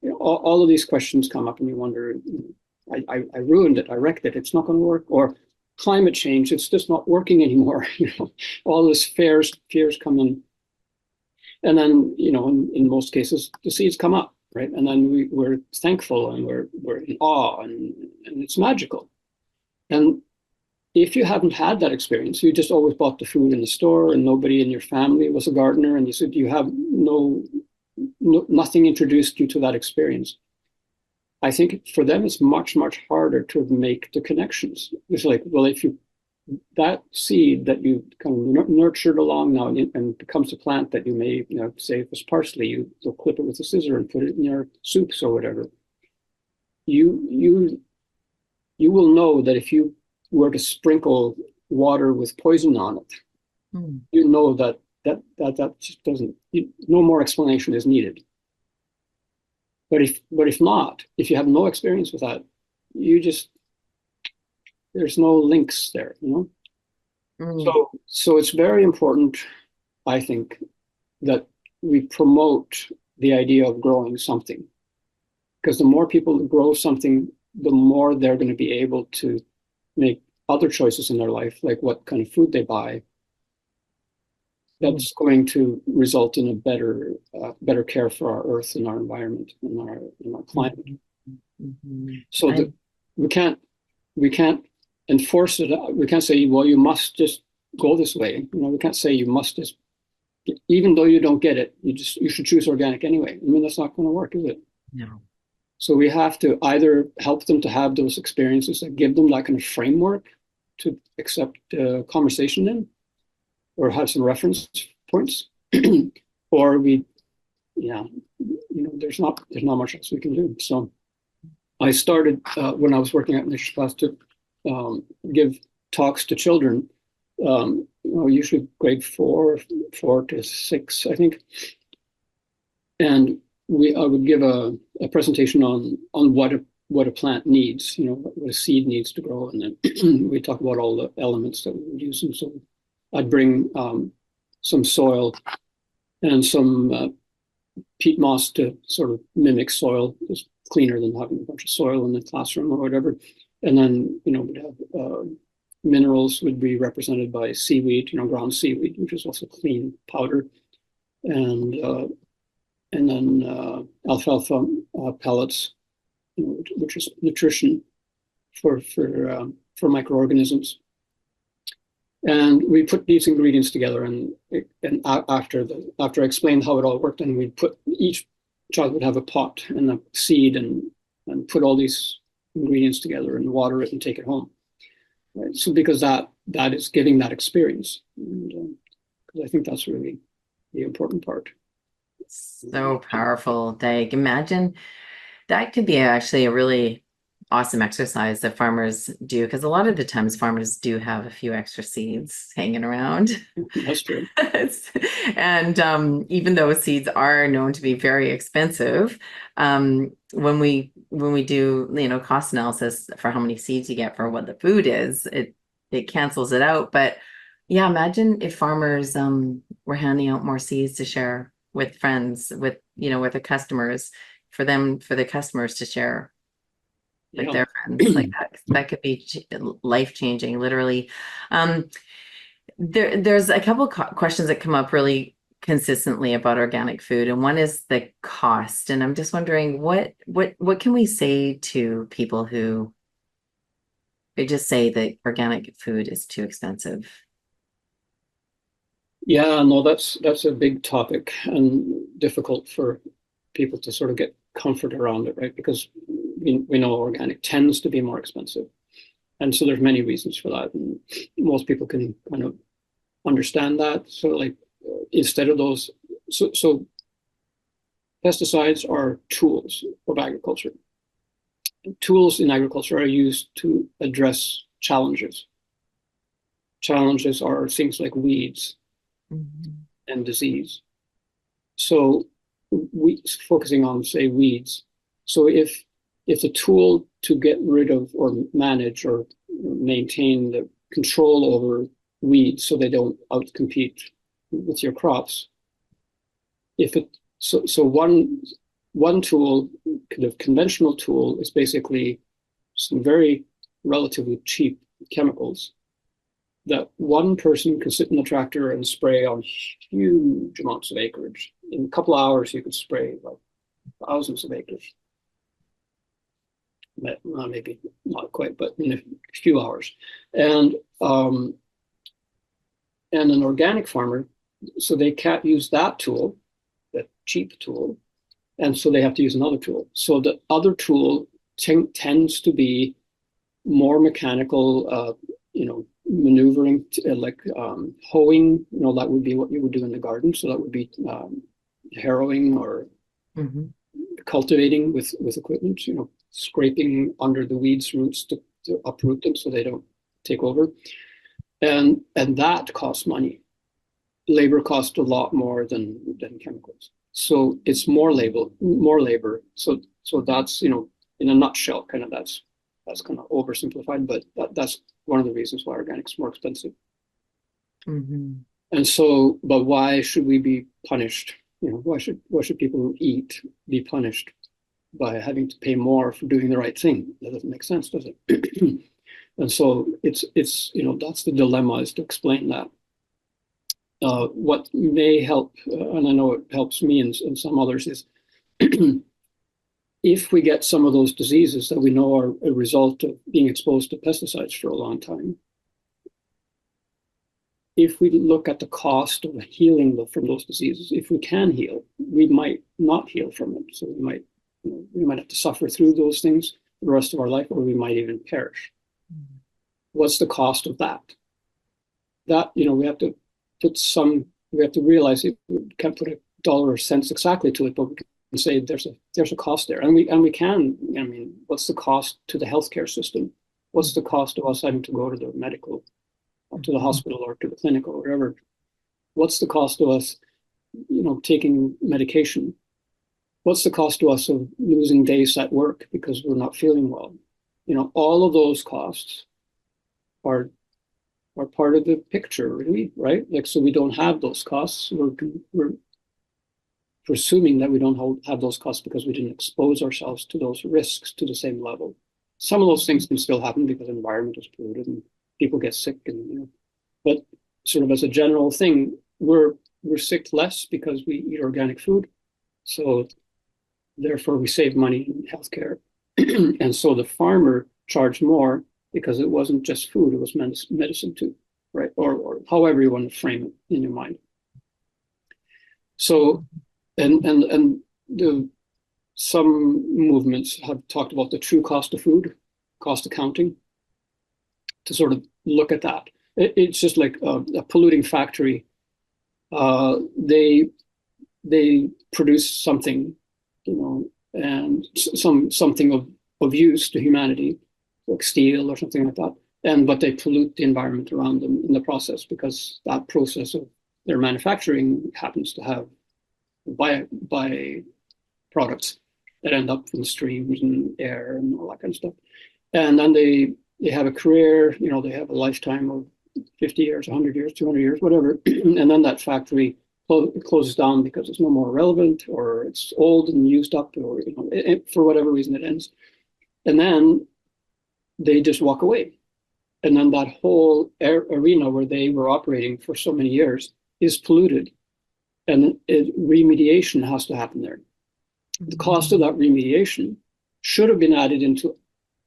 You know, all of these questions come up, and you wonder, you know, I ruined it. I wrecked it. It's not going to work. Or climate change, it's just not working anymore. You know, all this fears come in. And then, you know, in most cases, the seeds come up, right? And then we're thankful, and we're in awe, and it's magical. And if you haven't had that experience, you just always bought the food in the store, and nobody in your family was a gardener, and you said you have nothing introduced you to that experience, I think for them it's much, much harder to make the connections. It's like, well, if you that seed that you kind of nurtured along now and becomes a plant that you may, say if it's parsley, you'll clip it with a scissor and put it in your soups or whatever. You will know that if you were to sprinkle water with poison on it, you know that just doesn't. No more explanation is needed. But if not, if you have no experience with that, there's no links there, So it's very important, I think, that we promote the idea of growing something, because the more people grow something, the more they're going to be able to make other choices in their life, like what kind of food they buy. That's going to result in a better care for our earth and our environment and our climate. So that we can't enforce it. We can't say, well, you must just go this way. We can't say you must just, even though you don't get it, you should choose organic anyway. I mean, that's not going to work, is it? No. So we have to either help them to have those experiences that give them that kind of framework to accept conversation in, or have some reference points, or there's not much else we can do. So I started when I was working at Nature's Class to give talks to children, usually grade 4 to 6, I think, and I would give a presentation on what a plant needs, what a seed needs to grow, and then we talk about all the elements that we would use. And so I'd bring some soil and some peat moss to sort of mimic soil. It's cleaner than having a bunch of soil in the classroom or whatever. And then, we'd have minerals would be represented by seaweed, ground seaweed, which is also clean powder, and then alfalfa pellets, which is nutrition for microorganisms. And we put these ingredients together, and after I explained how it all worked, and each child would have a pot and a seed, and put all these ingredients together and water it and take it home. Right? So because that is giving that experience, and because I think that's really the important part. So powerful, Dag. Imagine that could be actually a really awesome exercise that farmers do, because a lot of the times farmers do have a few extra seeds hanging around. That's true. And even though seeds are known to be very expensive, when we do cost analysis for how many seeds you get for what the food is, it cancels it out. But yeah, imagine if farmers were handing out more seeds to share with friends, with the customers, for the customers to share with their friends. Like that could be life-changing, literally. There's a couple questions that come up really consistently about organic food, and one is the cost. And I'm just wondering, what can we say to people who they just say that organic food is too expensive? Yeah, no, that's a big topic and difficult for people to sort of get comfort around it, right? Because we know organic tends to be more expensive. And so there's many reasons for that. And most people can kind of understand that. So like instead of those, so pesticides are tools of agriculture. Tools in agriculture are used to address challenges. Challenges are things like weeds and disease. So we focusing on, say, weeds. So if the tool to get rid of or manage or maintain the control over weeds so they don't outcompete with your crops, so one tool, kind of conventional tool, is basically some very relatively cheap chemicals that one person can sit in the tractor and spray on huge amounts of acreage. In a couple of hours, you could spray like thousands of acres. Well, maybe not quite, but in a few hours. And an organic farmer, so they can't use that tool, that cheap tool, And so they have to use another tool. So the other tool tends to be more mechanical, maneuvering, like hoeing. That would be what you would do in the garden. So that would be harrowing or cultivating with equipment, scraping under the weeds' roots to uproot them so they don't take over. And that costs money. Labor costs a lot more than chemicals. So it's more labor. So that's, in a nutshell, kind of that's kind of oversimplified, but that's one of the reasons why organic's more expensive. And so, but why should we be punished? Why should people who eat be punished by having to pay more for doing the right thing? That doesn't make sense, does it? And so it's that's the dilemma, is to explain that. What may help, and I know it helps me and some others, is if we get some of those diseases that we know are a result of being exposed to pesticides for a long time, if we look at the cost of healing from those diseases, if we can heal, we might not heal from them. So we might have to suffer through those things the rest of our life, or we might even perish. What's the cost of that? That, we have to realize it. We can't put a dollar or cents exactly to it, but we can say there's a cost there. And we can, what's the cost to the healthcare system? What's the cost of us having to go to the medical, or to the hospital, or to the clinic, or wherever? What's the cost of us, taking medication? What's the cost to us of losing days at work because we're not feeling well? All of those costs are part of the picture, really, right? Like, so we don't have those costs. We're presuming that we don't have those costs because we didn't expose ourselves to those risks to the same level. Some of those things can still happen because the environment is polluted and people get sick, but sort of as a general thing, we're sick less because we eat organic food. So therefore we save money in healthcare. And so the farmer charged more because it wasn't just food, it was medicine too, right? Or however you want to frame it in your mind. So, and some movements have talked about the true cost of food, cost accounting, to sort of look at that. It's just like a polluting factory. They produce something, and something of use to humanity, like steel or something like that. But they pollute the environment around them in the process, because that process of their manufacturing happens to have by products that end up in streams and air and all that kind of stuff. And then they have a career, they have a lifetime of 50 years, 100 years, 200 years, whatever. And then that factory closes down because it's no more relevant, or it's old and used up, or for whatever reason it ends. And then they just walk away. And then that whole arena where they were operating for so many years is polluted. And remediation has to happen there. The cost of that remediation should have been added into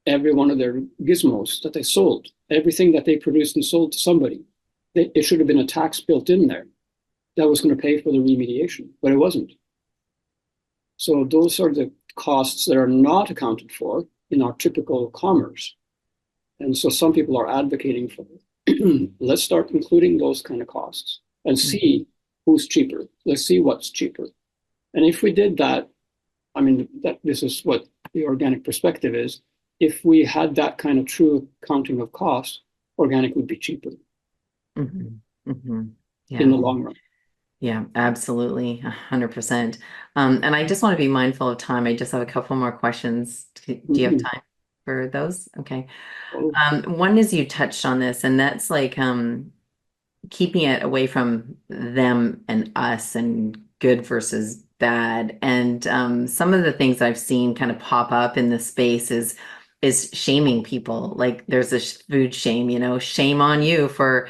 every one of their gizmos that they sold. Everything that they produced and sold to somebody, it should have been a tax built in there that was going to pay for the remediation, but it wasn't. So those are the costs that are not accounted for in our typical commerce. And so some people are advocating for it. Let's start including those kind of costs and see who's cheaper. Let's see what's cheaper. And if we did that, this is what the organic perspective is. If we had that kind of true accounting of costs, organic would be cheaper in the long run. Yeah, absolutely. 100%. And I just want to be mindful of time. I just have a couple more questions. Do you have time for those? Okay. One is, you touched on this, and that's like keeping it away from them and us, and good versus bad. And some of the things I've seen kind of pop up in this space is shaming people. Like, there's this food shame, shame on you for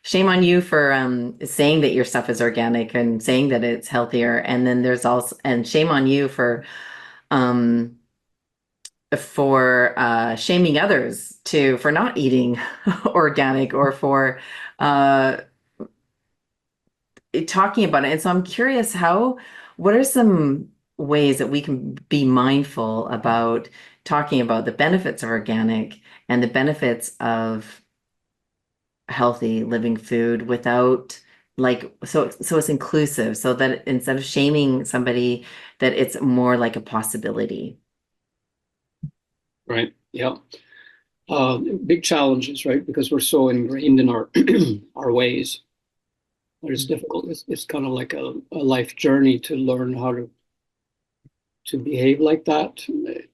saying that your stuff is organic and saying that it's healthier. And then there's also, and shame on you for shaming others for not eating organic, or for talking about it. And so I'm curious, what are some ways that we can be mindful about talking about the benefits of organic and the benefits of healthy living food without so it's inclusive, so that instead of shaming somebody, that it's more like a possibility. Right. Yeah. Big challenges, right? Because we're so ingrained in our our ways. It's difficult. It's kind of like a life journey to learn how to behave like that,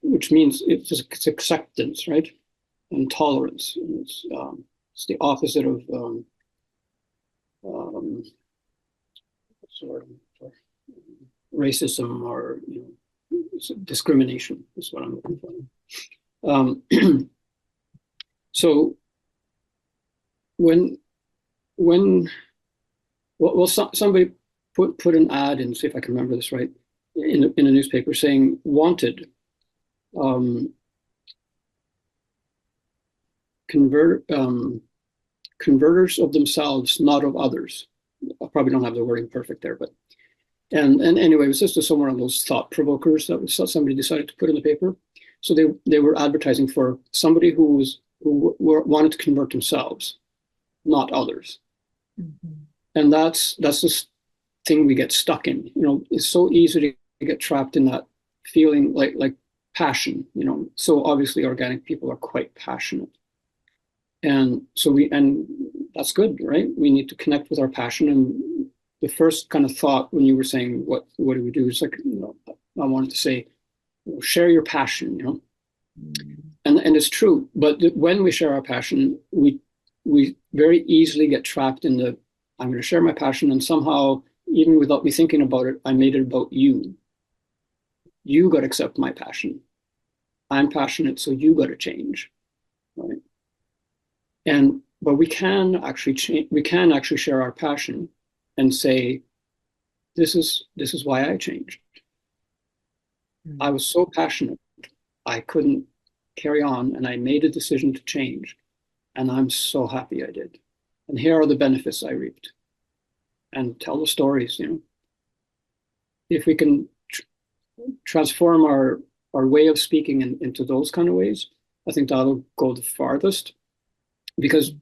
which means it's acceptance, right? And tolerance. And it's the opposite of sort of racism or discrimination is what I'm looking for. So somebody put an ad in, see if I can remember this right, in a newspaper saying wanted converters of themselves, not of others. I probably don't have the wording perfect there, but and anyway, it was just somewhere on those thought provokers that somebody decided to put in the paper. So they were advertising for somebody who wanted to convert themselves, not others. Mm-hmm. And that's this thing we get stuck in. It's so easy to get trapped in that feeling like passion. So obviously organic people are quite passionate, and so and that's good, right? We need to connect with our passion. And the first kind of thought when you were saying what do we do, is like, I wanted to say, share your passion, and it's true. But when we share our passion, we very easily get trapped in the, I'm going to share my passion, and somehow, even without me thinking about it, I made it about you. You got to accept my passion. I'm passionate, so you got to change, right? But we can actually change. We can actually share our passion and say, this is why I changed. Mm-hmm. I was so passionate, I couldn't carry on, and I made a decision to change, and I'm so happy I did. And here are the benefits I reaped. And tell the stories. If we can transform our way of speaking into those kind of ways, I think that'll go the farthest. Because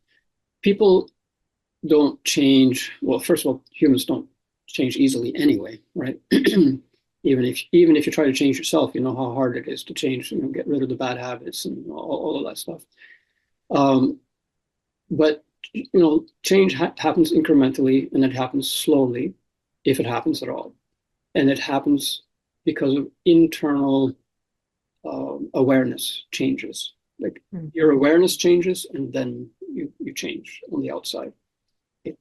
people don't change. Well, first of all, humans don't change easily anyway, right? even if you try to change yourself, you know how hard it is to change. Get rid of the bad habits and all of that stuff. But change happens incrementally, and it happens slowly, if it happens at all, and it happens because of internal awareness changes. Like your awareness changes, and then you change on the outside.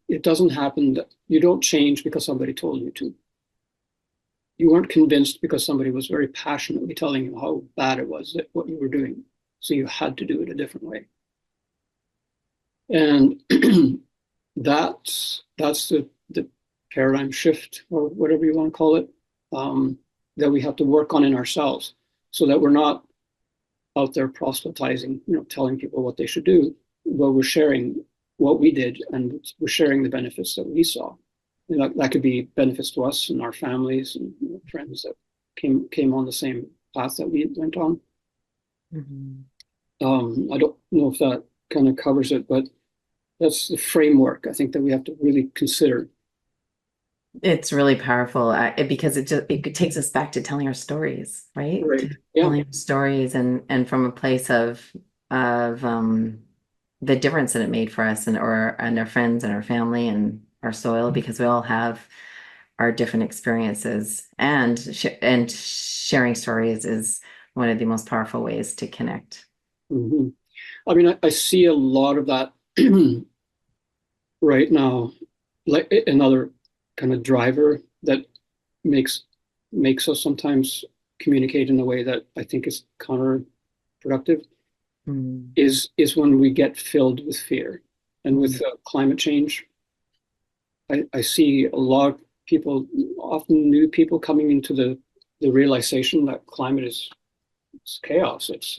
It doesn't happen that you don't change because somebody told you to. You weren't convinced because somebody was very passionately telling you how bad it was that what you were doing, so you had to do it a different way. And that's the paradigm shift, or whatever you want to call it, that we have to work on in ourselves, so that we're not out there proselytizing, telling people what they should do, but we're sharing what we did, and we're sharing the benefits that we saw. That could be benefits to us and our families and friends that came on the same path that we went on. Mm-hmm. I don't know if that kind of covers it, but that's the framework I think that we have to really consider. It's really powerful because it takes us back to telling our stories, right? Yeah. Telling our stories and from a place of the difference that it made for us and our friends and our family and our soil, because we all have our different experiences, and sharing stories is one of the most powerful ways to connect. Mm-hmm. I mean, I see a lot of that right now, like another kind of driver that makes us sometimes communicate in a way that I think is counterproductive, is when we get filled with fear. And with climate change, I see a lot of people, often new people, coming into the realization that climate is chaos. It's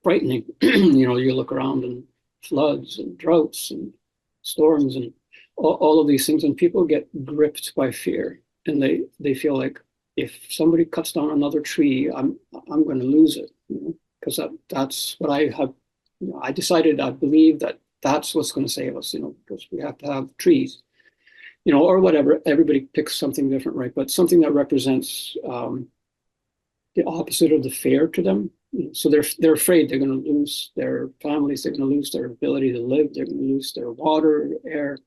frightening. You look around and floods and droughts and storms and all of these things, and people get gripped by fear, and they feel like if somebody cuts down another tree, I'm going to lose it, because that's what I have. I decided, I believe that that's what's going to save us, because we have to have trees, or whatever. Everybody picks something different, right? But something that represents the opposite of the fair to them. So they're afraid they're going to lose their families, they're going to lose their ability to live, they're going to lose their water, air.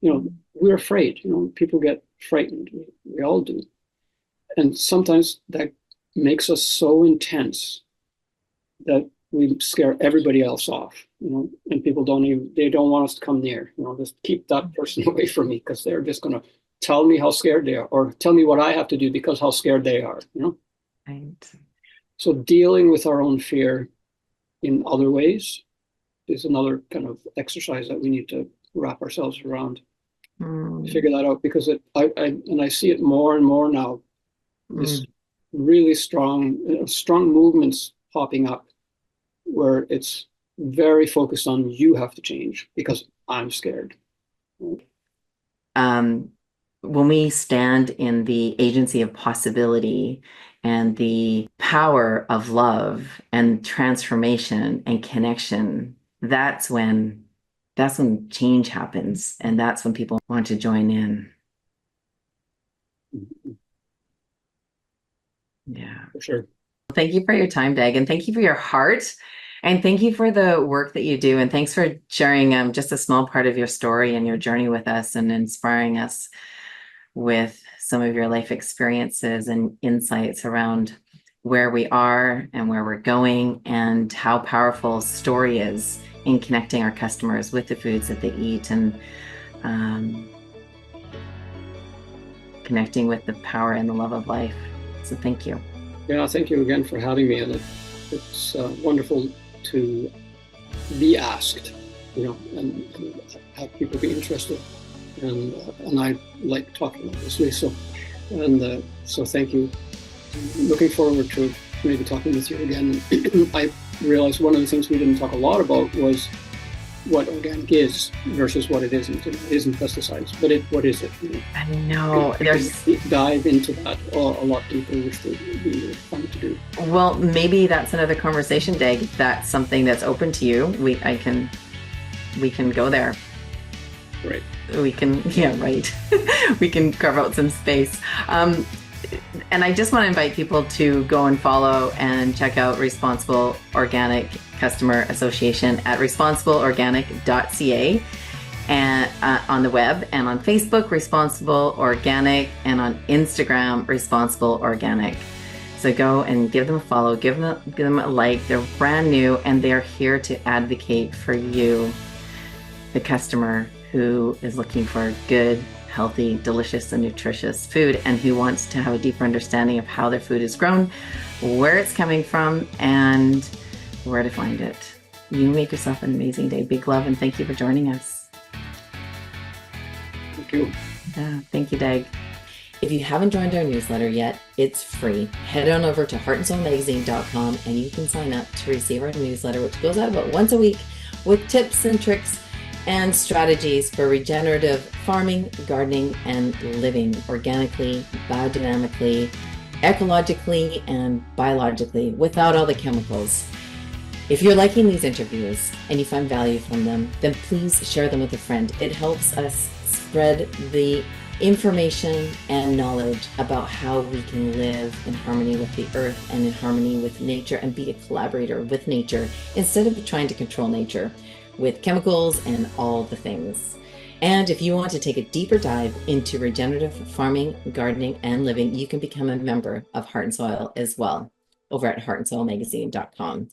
We're afraid. People get frightened. We all do. And sometimes that makes us so intense that we scare everybody else off, and people they don't want us to come near, just keep that person away from me, because they're just going to tell me how scared they are, or tell me what I have to do because how scared they are, Right. So dealing with our own fear in other ways is another kind of exercise that we need to wrap ourselves around, figure that out, because I see it more and more now. This really strong movements popping up where it's very focused on, you have to change because I'm scared. When we stand in the agency of possibility and the power of love and transformation and connection, that's when change happens, and that's when people want to join in. Yeah, for sure. Thank you for your time, Dag, and thank you for your heart, and thank you for the work that you do, and thanks for sharing just a small part of your story and your journey with us, and inspiring us with some of your life experiences and insights around where we are and where we're going, and how powerful story is in connecting our customers with the foods that they eat, and connecting with the power and the love of life. So thank you. Yeah, thank you again for having me. And it's wonderful to be asked, and have people be interested. And I like talking, obviously. So thank you. Looking forward to maybe talking with you again. I realized one of the things we didn't talk a lot about was what organic is versus what it isn't. It isn't pesticides, but what is it? I know. There's dive into that a lot deeper, which would be really fun to do. Well, maybe that's another conversation, Dag. That's something that's open to you. We can go there. Right. We can we can carve out some space. And I just want to invite people to go and follow and check out Responsible Organic Customer Association at responsibleorganic.ca, and on the web, and on Facebook, Responsible Organic, and on Instagram, Responsible Organic. So go and give them a follow, give them a like. They're brand new, and they're here to advocate for you, the customer who is looking for good, healthy, delicious, and nutritious food, and who wants to have a deeper understanding of how their food is grown, where it's coming from, and where to find it. You make yourself an amazing day. Big love, and thank you for joining us. Thank you. Yeah, thank you, Dag. If you haven't joined our newsletter yet, it's free. Head on over to heartandsoulmagazine.com and you can sign up to receive our newsletter, which goes out about once a week with tips and tricks and strategies for regenerative farming, gardening, and living organically, biodynamically, ecologically, and biologically without all the chemicals. If you're liking these interviews and you find value from them, then please share them with a friend. It helps us spread the information and knowledge about how we can live in harmony with the earth and in harmony with nature, and be a collaborator with nature instead of trying to control nature with chemicals and all the things. And if you want to take a deeper dive into regenerative farming, gardening, and living, you can become a member of Heart and Soil as well over at heartandsoulmagazine.com.